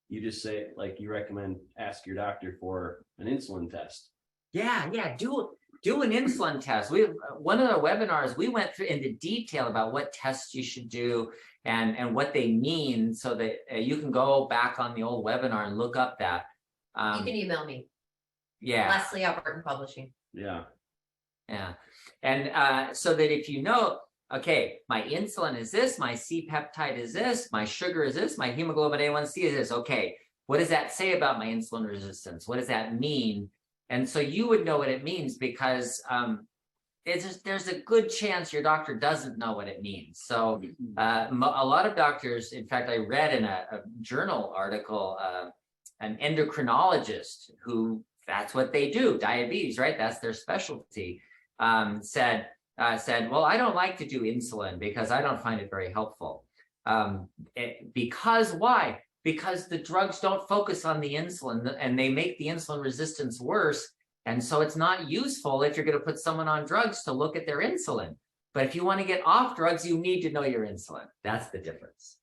you just say, like, you recommend ask your doctor for an insulin test. Yeah, do an insulin test. One of the webinars, we went through into detail about what tests you should do and what they mean, so that you can go back on the old webinar and look up that. You can email me. Yeah. Leslie at Barton Publishing. Yeah. And so that if you know, okay, my insulin is this, my C-peptide is this, my sugar is this, my hemoglobin A1C is this. Okay, what does that say about my insulin resistance? What does that mean? And so you would know what it means, because there's a good chance your doctor doesn't know what it means. So a lot of doctors, in fact, I read in a journal article, an endocrinologist who, that's what they do, diabetes, right? That's their specialty, said, well, I don't like to do insulin because I don't find it very helpful. Because why? Because the drugs don't focus on the insulin, and they make the insulin resistance worse. And so it's not useful if you're going to put someone on drugs to look at their insulin. But if you want to get off drugs, you need to know your insulin. That's the difference.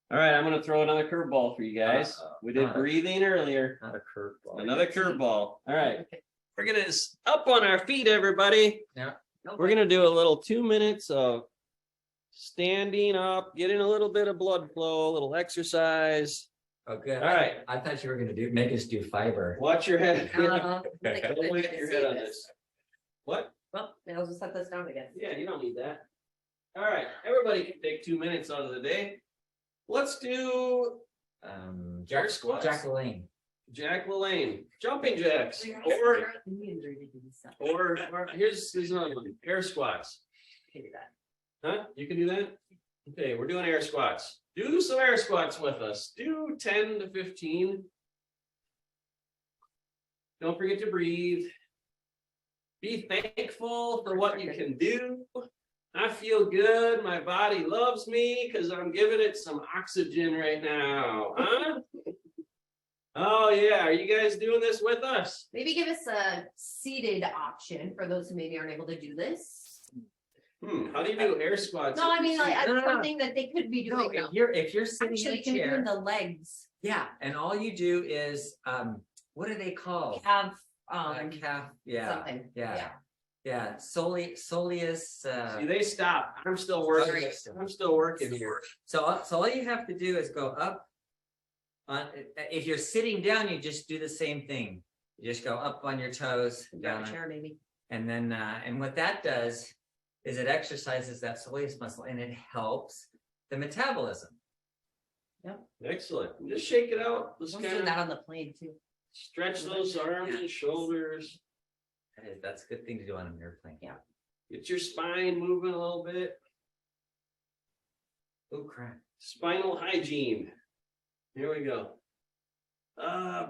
All right, I'm going to throw another curveball for you guys. We did breathing earlier. Not a curveball. Another curveball. All right. We're going to up on our feet, everybody. Yeah. We're going to do a little 2 minutes of standing up, getting a little bit of blood flow, a little exercise. Oh, good. All right. I thought you were going to make us do fiber. Watch your head. Uh-huh. Don't wait your head on this. What? Well, I'll just set this down again. Yeah, you don't need that. All right. Everybody can take 2 minutes out of the day. Let's do air squats. Jack LaLanne. Jack LaLanne. Jumping jacks. Or here's another one. Air squats. Can do that. Huh? You can do that? Okay, we're doing air squats. Do some air squats with us. Do 10 to 15. Don't forget to breathe. Be thankful for what you can do. I feel good. My body loves me because I'm giving it some oxygen right now. Huh? Oh, yeah. Are you guys doing this with us? Maybe give us a seated option for those who maybe aren't able to do this. How do you do air squats? No, I mean, like, something that they could be doing. No, if you're sitting Actually, in a chair, doing the legs. yeah, and all you do is what are they called? Have Calf. Yeah. something. Yeah. Soleus. See, they stop. I'm still working. I'm still working here. So all you have to do is go up. If you're sitting down, you just do the same thing. You just go up on your toes, Grab down, a chair, maybe. and then and what that does is it exercises that soleus muscle, and it helps the metabolism. Excellent. Just shake it out. Let's I'm kind doing of that on the plane too. stretch those arms and shoulders. That's a good thing to do on an airplane. Yeah. Get your spine moving a little bit. Oh, crap. Spinal hygiene. Here we go.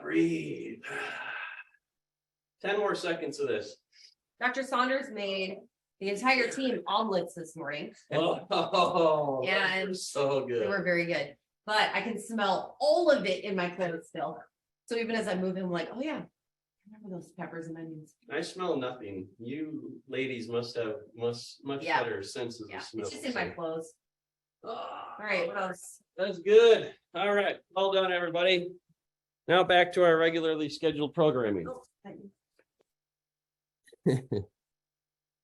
Breathe. 10 more seconds of this. Dr. Saunders made the entire team omelets this morning. Oh, And so They good. were very good, but I can smell all of it in my clothes still. So even as I move in, I'm like, oh yeah, I remember those peppers and onions. I smell nothing. You ladies must have much Yeah. better senses Yeah, of smell. it's just in my clothes. All right, what else? That's good. All right. Well done, everybody. Now back to our regularly scheduled programming. Oh, thank you.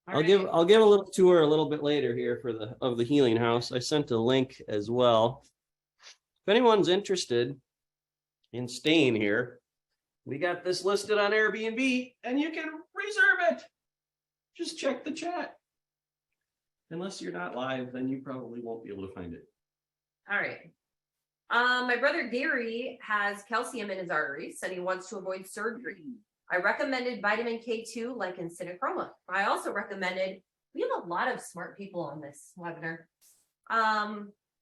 All I'll give right. a little tour a little bit later here for the healing house. I sent a link as well. If anyone's interested in staying here, we got this listed on Airbnb and you can reserve it. Just check the chat. Unless you're not live, then you probably won't be able to find it. All right. My brother Gary has calcium in his arteries, said he wants to avoid surgery. I recommended vitamin K2 like in Cinechroma. I also recommended, we have a lot of smart people on this webinar.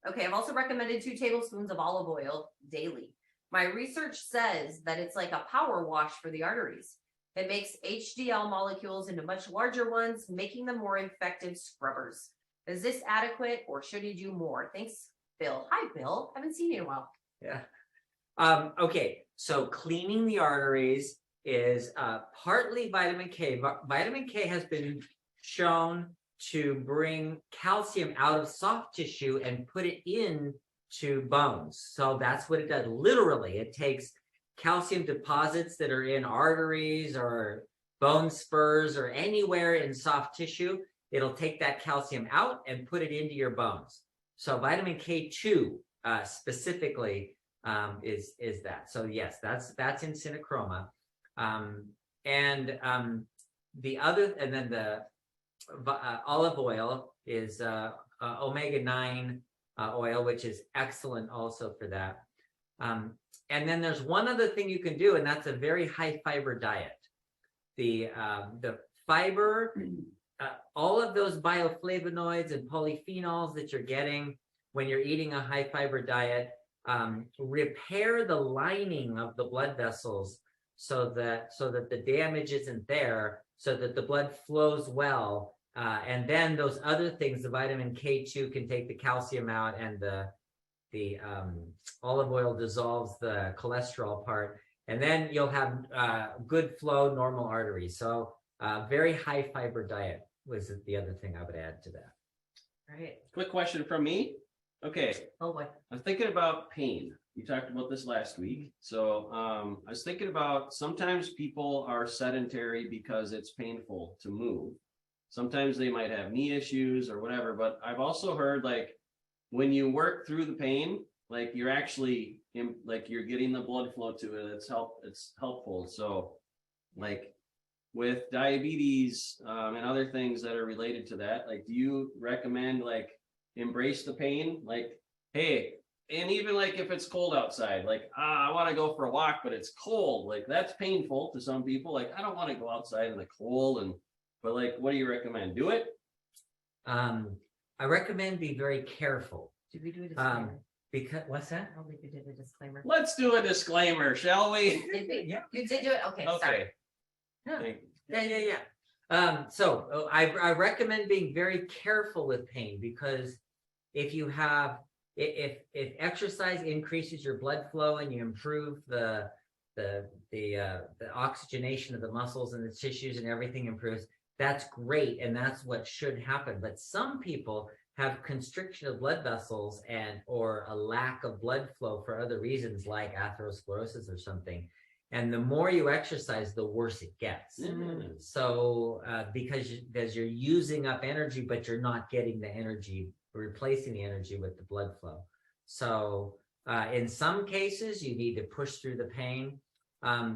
Okay, I've also recommended 2 tablespoons of olive oil daily. My research says that it's like a power wash for the arteries. It makes HDL molecules into much larger ones, making them more effective scrubbers. Is this adequate or should you do more? Thanks, Bill. Hi, Bill. Haven't seen you in a while. Yeah. Okay, so cleaning the arteries is partly vitamin K. Vitamin K has been shown to bring calcium out of soft tissue and put it into bones. So that's what it does. Literally, it takes calcium deposits that are in arteries or bone spurs or anywhere in soft tissue. It'll take that calcium out and put it into your bones. So vitamin K2 specifically is that. So yes, that's in Cinechroma. The other, and then the olive oil is omega-9 oil, which is excellent also for that. And then there's one other thing you can do, and that's a very high fiber diet. The fiber, all of those bioflavonoids and polyphenols that you're getting when you're eating a high fiber diet repair the lining of the blood vessels so that the damage isn't there, so that the blood flows well. And then those other things, the vitamin K2 can take the calcium out, and the olive oil dissolves the cholesterol part, and then you'll have good flow, normal arteries. So very high fiber diet was the other thing I would add to that. All right. Quick question from me. Okay. Oh boy. I'm thinking about pain. You talked about this last week. So I was thinking about, sometimes people are sedentary because it's painful to move. Sometimes they might have knee issues or whatever, but I've also heard, like, when you work through the pain, like you're actually you're getting the blood flow to it. It's helpful. So like with diabetes and other things that are related to that, like, do you recommend like embrace the pain? Like, hey, and even like if it's cold outside, like, I want to go for a walk, but it's cold. Like, that's painful to some people. Like, I don't want to go outside in the cold, but like, what do you recommend? Do it? I recommend be very careful. Did we do a disclaimer? Because what's that? I don't think we did a disclaimer. Let's do a disclaimer, shall we? Did we? Yeah. You did do it? Okay, sorry. Okay. Yeah. So I recommend being very careful with pain, because if you have, if exercise increases your blood flow and you improve the oxygenation of the muscles and the tissues and everything improves, that's great, and that's what should happen. But some people have constriction of blood vessels or a lack of blood flow for other reasons, like atherosclerosis or something. And the more you exercise, the worse it gets. Mm-hmm. So because you're using up energy, but you're not getting the energy, replacing the energy with the blood flow. So in some cases, you need to push through the pain.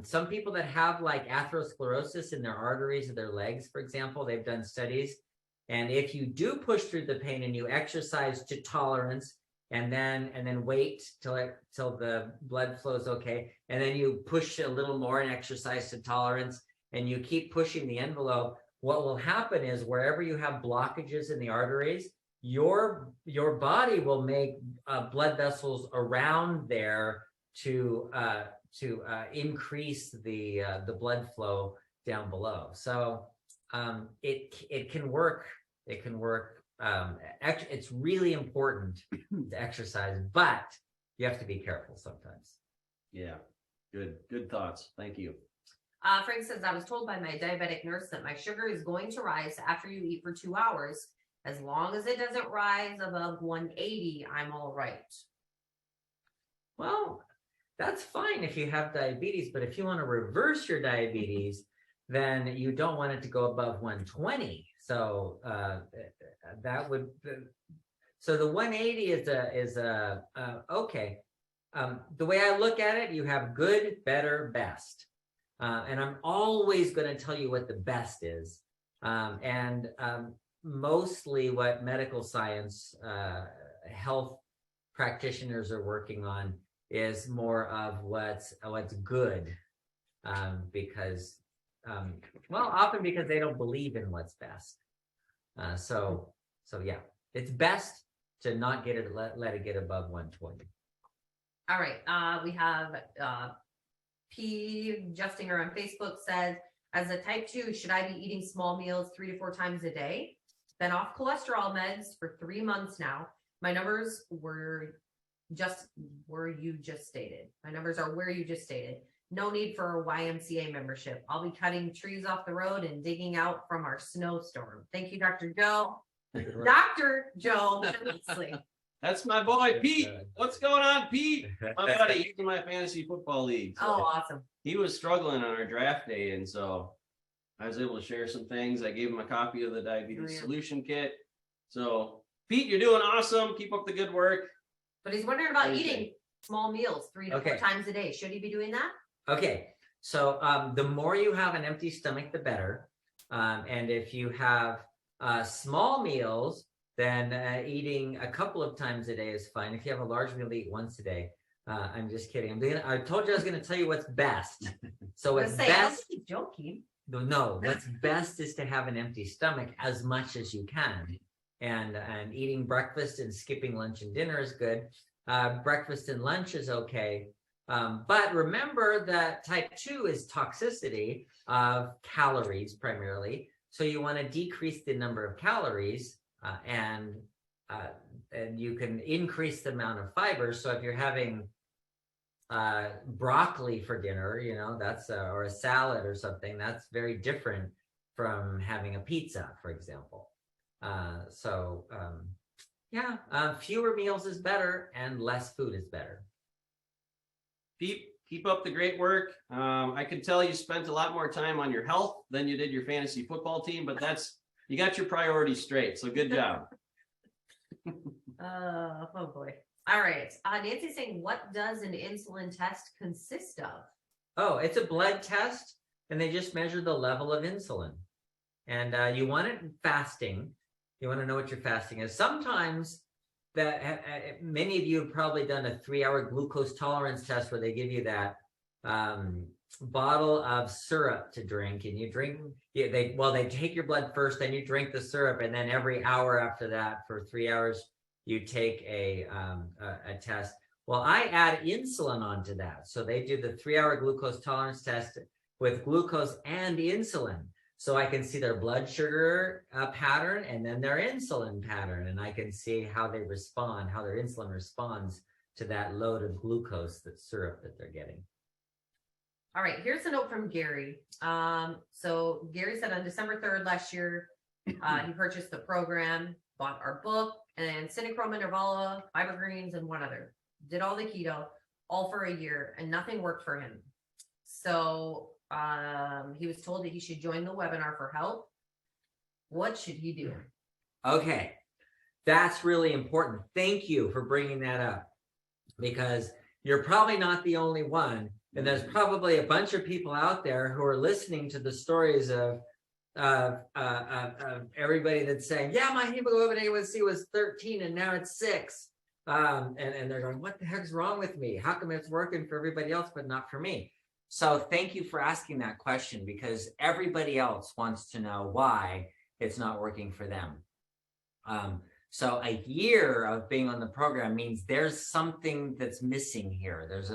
Some people that have like atherosclerosis in their arteries of their legs, for example, they've done studies. And if you do push through the pain and you exercise to tolerance, and then wait till the blood flows okay, and then you push a little more and exercise to tolerance, and you keep pushing the envelope, what will happen is wherever you have blockages in the arteries, your body will make blood vessels around there to increase the blood flow down below. So it can work. It can work. It's really important to exercise, but you have to be careful sometimes. Yeah, good thoughts. Thank you. Frank says, I was told by my diabetic nurse that my sugar is going to rise after you eat for 2 hours. As long as it doesn't rise above 180, I'm all right. Well, that's fine if you have diabetes, but if you want to reverse your diabetes, then you don't want it to go above 120. So that would, so the 180 is okay. The way I look at it, you have good, better, best. And I'm always going to tell you what the best is. Mostly what medical science, health practitioners are working on is more of what's good, because often because they don't believe in what's best. So yeah, it's best to not get it, let it get above 120. All right, we have P. Justinger on Facebook says, as a type 2, should I be eating small meals 3 to 4 times a day? Been off cholesterol meds for 3 months now. My numbers were where you just stated. My numbers are where you just stated. No need for a YMCA membership. I'll be cutting trees off the road and digging out from our snowstorm. Thank you, Dr. Joe. Dr. Joe. That's my boy, Pete. What's going on, Pete? My buddy, he's in my fantasy football league. So oh, awesome. He was struggling on our draft day, and so I was able to share some things. I gave him a copy of the diabetes solution kit. So, Pete, you're doing awesome. Keep up the good work. But he's wondering about eating small meals 3 to 4 times a day. Should he be doing that? Okay. So the more you have an empty stomach, the better. And if you have small meals, then eating a couple of times a day is fine. If you have a large meal, eat once a day. I'm just kidding. I told you I was going to tell you what's best. So what's best? I'm joking. No, what's best is to have an empty stomach as much as you can. And eating breakfast and skipping lunch and dinner is good. Breakfast and lunch is okay. But remember that type 2 is toxicity of calories primarily. So you want to decrease the number of calories and you can increase the amount of fiber. So if you're having broccoli for dinner, that's or a salad or something, that's very different from having a pizza, for example. Fewer meals is better and less food is better. Pete, keep up the great work. I can tell you spent a lot more time on your health than you did your fantasy football team, but you got your priorities straight. So good job. Oh boy. All right. Nancy's saying, what does an insulin test consist of? Oh, it's a blood test, and they just measure the level of insulin. And you want it fasting. You want to know what your fasting is. Sometimes many of you have probably done a 3-hour glucose tolerance test where they give you that bottle of syrup to drink, and you drink. They take your blood first, then you drink the syrup, and then every hour after that for 3 hours you take a test. Well, I add insulin onto that, so they do the 3-hour glucose tolerance test with glucose and insulin. So I can see their blood sugar pattern and then their insulin pattern. And I can see how they respond, how their insulin responds to that load of glucose, that syrup that they're getting. All right, here's a note from Gary. So Gary said on December 3rd last year, he purchased the program, bought our book, and Synachrome, Intervala, Fiber Greens, and one other. Did all the keto, all for a year, and nothing worked for him. So he was told that he should join the webinar for help. What should he do? Okay, that's really important. Thank you for bringing that up, because you're probably not the only one, and there's probably a bunch of people out there who are listening to the stories of everybody that's saying, yeah, my hemoglobin A1C was 13 and now it's 6. And they're going, what the heck's wrong with me? How come it's working for everybody else but not for me? So thank you for asking that question, because everybody else wants to know why it's not working for them. So a year of being on the program means there's something that's missing here. There's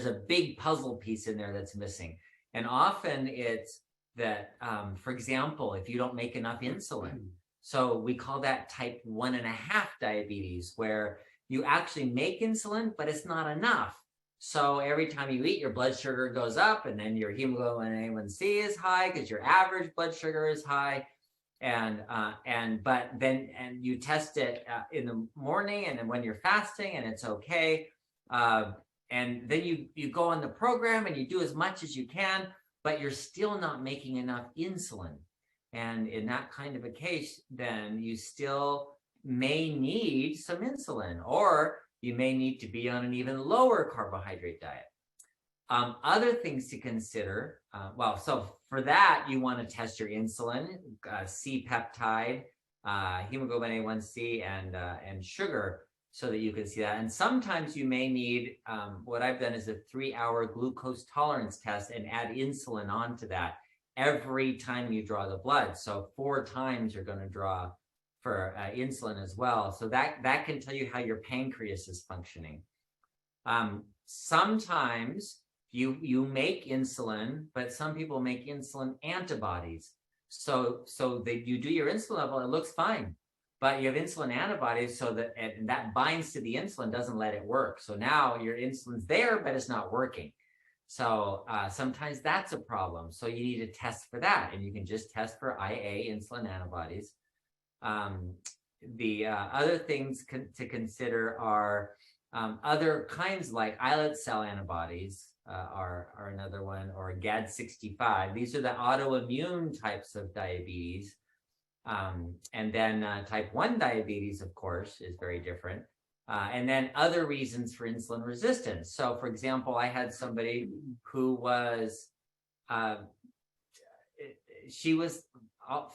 a big puzzle piece in there that's missing. And often it's that, for example, if you don't make enough insulin, so we call that type 1.5 diabetes, where you actually make insulin, but it's not enough. So every time you eat, your blood sugar goes up, and then your hemoglobin A1C is high because your average blood sugar is high. But you test it in the morning, and then when you're fasting, and it's okay. And then you go on the program and you do as much as you can, but you're still not making enough insulin. And in that kind of a case, then you still may need some insulin, or you may need to be on an even lower carbohydrate diet. Other things to consider, so for that, you want to test your insulin, C-peptide, hemoglobin A1C, and sugar, so that you can see that. And sometimes you may need, what I've done is a 3-hour glucose tolerance test and add insulin onto that every time you draw the blood. So 4 times you're going to draw for insulin as well. So that can tell you how your pancreas is functioning. Sometimes you make insulin, but some people make insulin antibodies. So that you do your insulin level, it looks fine, but you have insulin antibodies, so that binds to the insulin, doesn't let it work. So now your insulin's there, but it's not working. So sometimes that's a problem. So you need to test for that, and you can just test for IA, insulin antibodies. The other things to consider are other kinds, like islet cell antibodies are another one, or GAD65. These are the autoimmune types of diabetes. And then type 1 diabetes, of course, is very different. And then other reasons for insulin resistance. So, for example, I had somebody who was, she was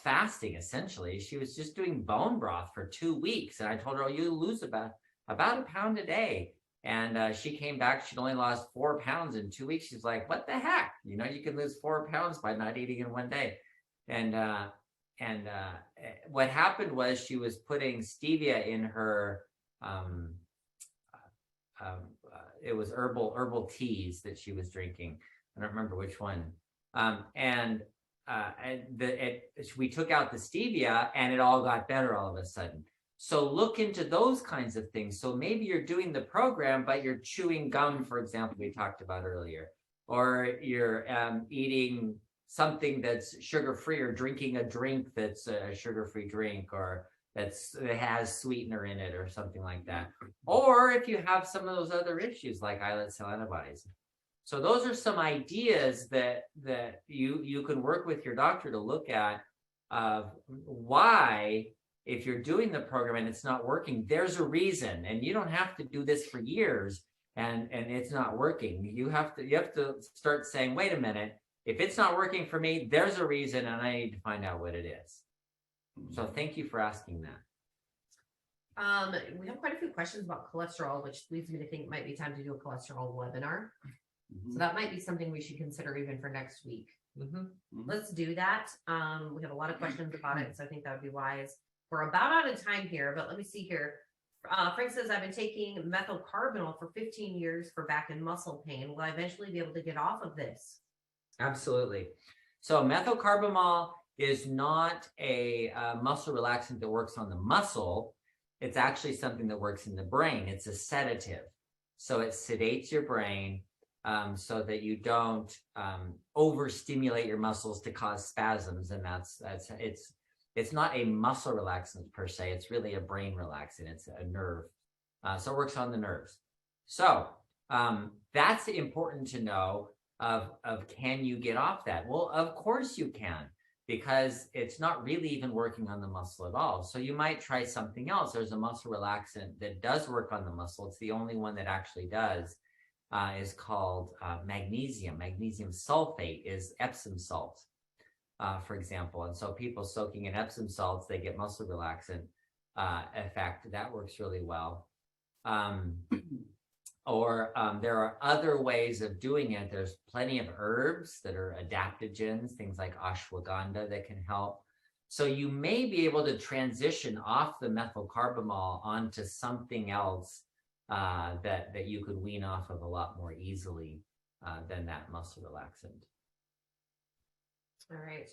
fasting, essentially. She was just doing bone broth for 2 weeks. And I told her, oh, you lose about 1 pound a day. And she came back, she'd only lost 4 pounds in 2 weeks. She's like, what the heck? You know, you can lose 4 pounds by not eating in 1 day. And what happened was she was putting stevia in her, it was herbal teas that she was drinking. I don't remember which one. We took out the stevia, and it all got better all of a sudden. So look into those kinds of things. So maybe you're doing the program, but you're chewing gum, for example, we talked about earlier, or you're eating something that's sugar-free, or drinking a drink that's a sugar-free drink, or that has sweetener in it, or something like that. Or if you have some of those other issues like islet cell antibodies. So those are some ideas that you can work with your doctor to look at of why, if you're doing the program and it's not working, there's a reason, and you don't have to do this for years and it's not working. You have to start saying, wait a minute, if it's not working for me, there's a reason, and I need to find out what it is. So thank you for asking that. We have quite a few questions about cholesterol, which leads me to think it might be time to do a cholesterol webinar. So that might be something we should consider even for next week. Let's do that. We have a lot of questions about it, so I think that would be wise. We're about out of time here, but let me see here. Frank says, I've been taking methylcarbamol for 15 years for back and muscle pain. Will I eventually be able to get off of this? Absolutely. So methylcarbamol is not a muscle relaxant that works on the muscle. It's actually something that works in the brain. It's a sedative. So it sedates your brain so that you don't overstimulate your muscles to cause spasms. And it's not a muscle relaxant per se. It's really a brain relaxant. It's a nerve. So it works on the nerves. So that's important to know of can you get off that? Well, of course you can, because it's not really even working on the muscle at all. So you might try something else. There's a muscle relaxant that does work on the muscle. It's the only one that actually does. Is called magnesium. Magnesium sulfate is Epsom salt, for example. And so people soaking in Epsom salts, they get muscle relaxant effect. That works really well. Or there are other ways of doing it. There's plenty of herbs that are adaptogens, things like ashwagandha that can help. So you may be able to transition off the methylcarbamol onto something else that you could wean off of a lot more easily than that muscle relaxant. All right.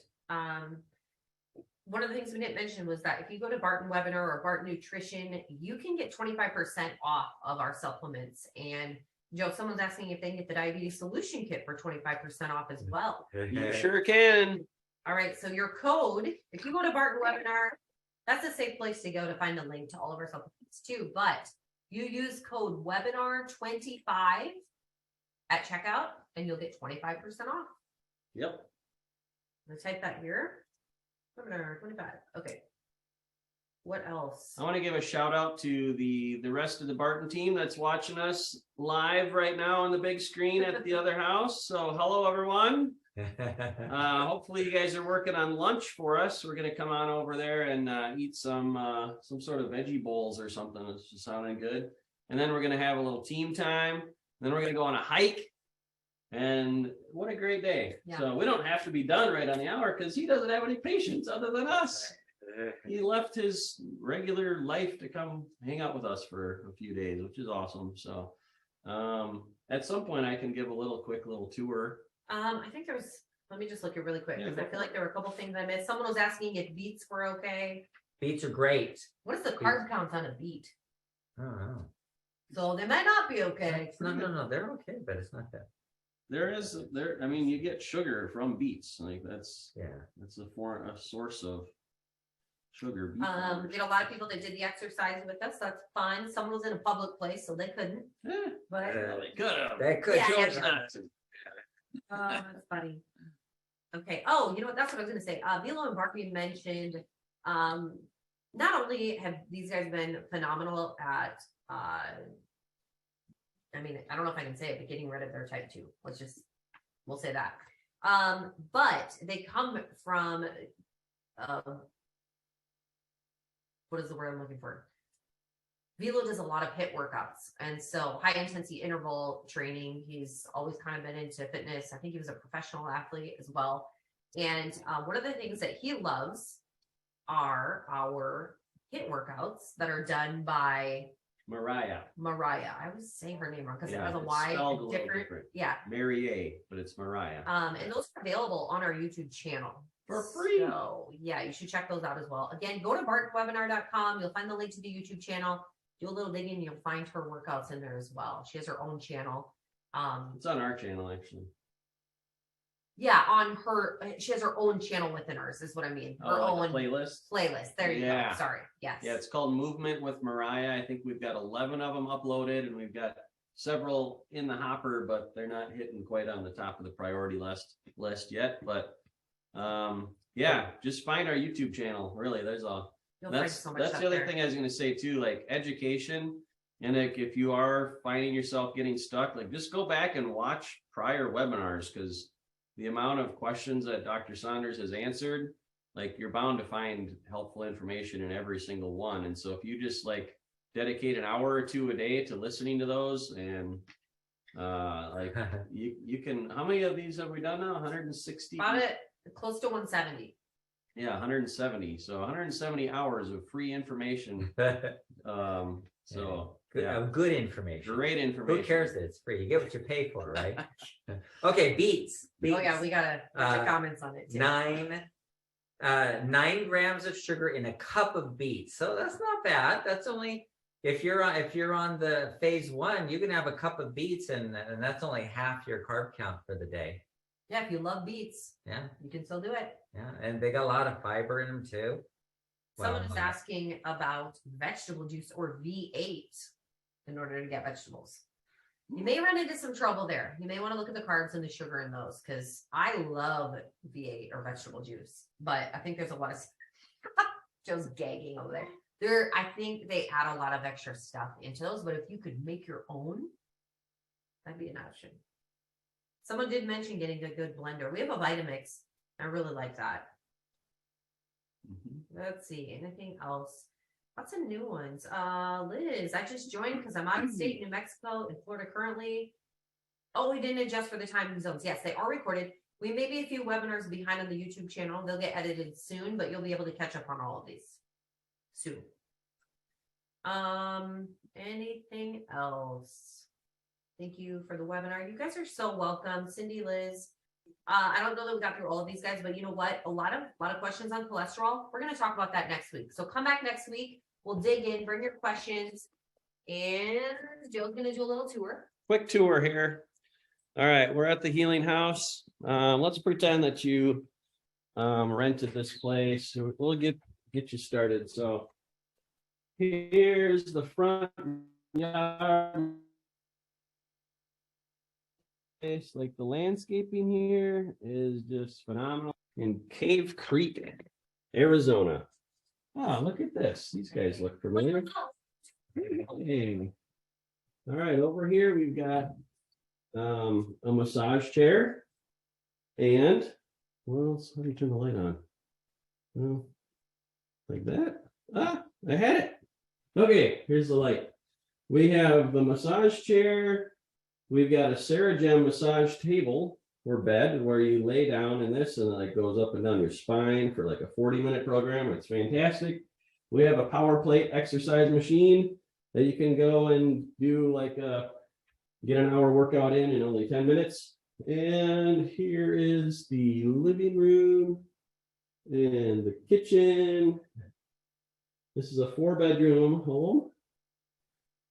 One of the things we didn't mention was that if you go to Barton Webinar or Barton Nutrition, you can get 25% off of our supplements. And Joe, someone's asking if they can get the diabetes solution kit for 25% off as well. You sure can. All right. So your code, if you go to Barton Webinar, that's a safe place to go to find a link to all of our supplements too. But you use code webinar25 at checkout and you'll get 25% off. Yep. I'm gonna type that here. Webinar 25. Okay. What else? I want to give a shout out to the rest of the Barton team that's watching us live right now on the big screen at the other house. So hello, everyone. Hopefully you guys are working on lunch for us. We're going to come on over there and eat some sort of veggie bowls or something. It's just sounding good. And then we're going to have a little team time. Then we're going to go on a hike. And what a great day. Yeah. So we don't have to be done right on the hour because he doesn't have any patients other than us. He left his regular life to come hang out with us for a few days, which is awesome. So at some point I can give a quick little tour. I think there was, let me just look at really quick because I feel like there were a couple things I missed. Someone was asking if beets were okay. Beets are great. What is the carb count on a beet? I don't know. So they might not be okay. No, they're okay, but it's not that. I mean, you get sugar from beets. Like that's a source of sugar. We had a lot of people that did the exercise with us. That's fun. Someone was in a public place, so they couldn't. But They could have. They could. that's funny. Okay. Oh, you know what? That's what I was going to say. Velo and Barton mentioned. Not only have these guys been phenomenal at I mean, I don't know if I can say it, but getting rid of their type 2. We'll say that. But they come from, what is the word I'm looking for? Velo does a lot of HIIT workouts. And so high intensity interval training, he's always kind of been into fitness. I think he was a professional athlete as well. And one of the things that he loves are our HIIT workouts that are done by Mariah. I always say her name wrong because it has a it's Y. spelled a little different. Yeah. Mary A, but it's Mariah. And those are available on our YouTube channel. For free. So yeah, you should check those out as well. Again, go to bartonwebinar.com. You'll find the link to the YouTube channel. Do a little digging and you'll find her workouts in there as well. She has her own channel. It's on our channel actually. Yeah, she has her own channel within ours, is what I mean. Her own playlist. There you go. Sorry. Yes. Yeah, it's called Movement with Mariah. I think we've got 11 of them uploaded, and we've got several in the hopper, but they're not hitting quite on the top of the priority list yet. But just find our YouTube channel. Really, that's the other thing I was going to say too. Like education, and like if you are finding yourself getting stuck, like just go back and watch prior webinars because the amount of questions that Dr. Saunders has answered, like you're bound to find helpful information in every single one. And so if you just like dedicate an hour or two a day to listening to those and you can, how many of these have we done now? 160? About it, close to 170. Yeah, 170. So 170 hours of free information. Good information. Great information. Who cares that it's free? You get what you pay for, right? Okay, beets. Oh yeah, we got a bunch of comments on it too. 9 grams of sugar in a cup of beets. So that's not bad. That's only if you're on the phase 1, you can have a cup of beets and that's only half your carb count for the day. Yeah, if you love beets, you can still do it. Yeah, and they got a lot of fiber in them too. Someone is asking about vegetable juice or V8 in order to get vegetables. You may run into some trouble there. You may want to look at the carbs and the sugar in those because I love V8 or vegetable juice, but I think there's a lot of Joe's gagging over there. I think they add a lot of extra stuff into those, but if you could make your own, that'd be an option. Someone did mention getting a good blender. We have a Vitamix. I really like that. Let's see, anything else? Lots of new ones. Liz, I just joined because I'm out of state, New Mexico and Florida currently. Oh, we didn't adjust for the time zones. Yes, they are recorded. We may be a few webinars behind on the YouTube channel. They'll get edited soon, but you'll be able to catch up on all of these soon. Anything else? Thank you for the webinar. You guys are so welcome. Cindy, Liz. I don't know that we got through all of these guys, but you know what? A lot of questions on cholesterol. We're going to talk about that next week. So come back next week. We'll dig in, bring your questions, and Joe's going to do a little tour. Quick tour here. All right, we're at the Healing House. Let's pretend that you rented this place. We'll get you started. So here's the front yard. Like the landscaping here is just phenomenal. In Cave Creek, Arizona. Oh, look at this. These guys look familiar. Hey. All right, over here we've got a massage chair. And well, how do you turn the light on? Well, like that. Ah, I had it. Okay, here's the light. We have the massage chair. We've got a Saragem massage table or bed where you lay down in this and it like goes up and down your spine for like a 40-minute program. It's fantastic. We have a power plate exercise machine that you can go and do like get an hour workout in only 10 minutes. And here is the living room and the kitchen. This is a 4-bedroom home.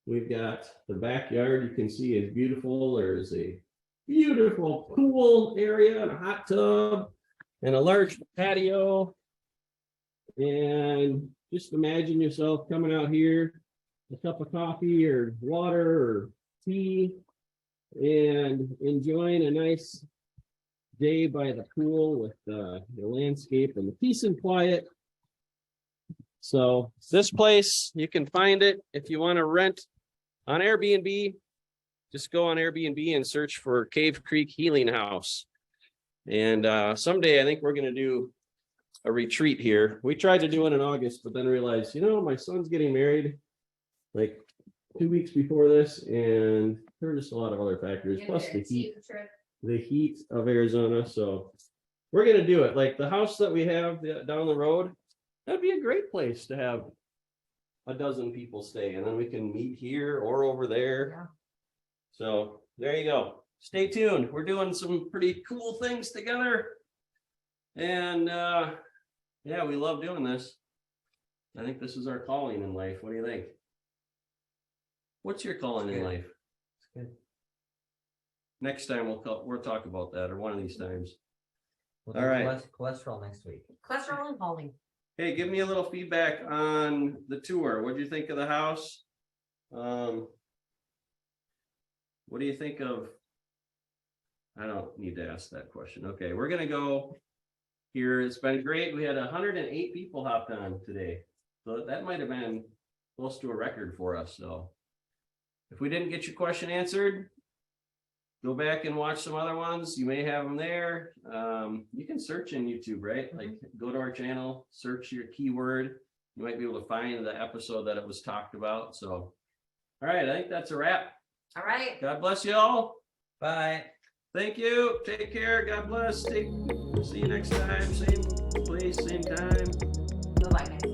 We've got the backyard, you can see is beautiful. There's a beautiful pool area and a hot tub and a large patio. And just imagine yourself coming out here, a cup of coffee or water or tea, and enjoying a nice day by the pool with the landscape and the peace and quiet. So this place, you can find it if you want to rent on Airbnb. Just go on Airbnb and search for Cave Creek Healing House. And someday I think we're going to do a retreat here. We tried to do it in August, but then realized, my son's getting married like 2 weeks before this, and there are just a lot of other factors, plus the heat of Arizona. So we're going to do it. Like the house that we have down the road, that'd be a great place to have a dozen people stay, and then we can meet here or over there. Yeah. So there you go. Stay tuned. We're doing some pretty cool things together. And yeah, we love doing this. I think this is our calling in life. What do you think? What's your calling in life? Good. Next time we'll talk about that, or one of these times. All right. Cholesterol next week. Cholesterol and calling. Hey, give me a little feedback on the tour. What do you think of the house? What do you think of? I don't need to ask that question. Okay, we're going to go here. It's been great. We had 108 people hopped on today. So that might have been close to a record for us. So if we didn't get your question answered, go back and watch some other ones. You may have them there. You can search in YouTube, right? Mm-hmm. Like go to our channel, search your keyword. You might be able to find the episode that it was talked about. So, all right, I think that's a wrap. All right. God bless you all. Bye. Thank you. Take care. God bless. See you next time. Same place, same time. Bye-bye, guys.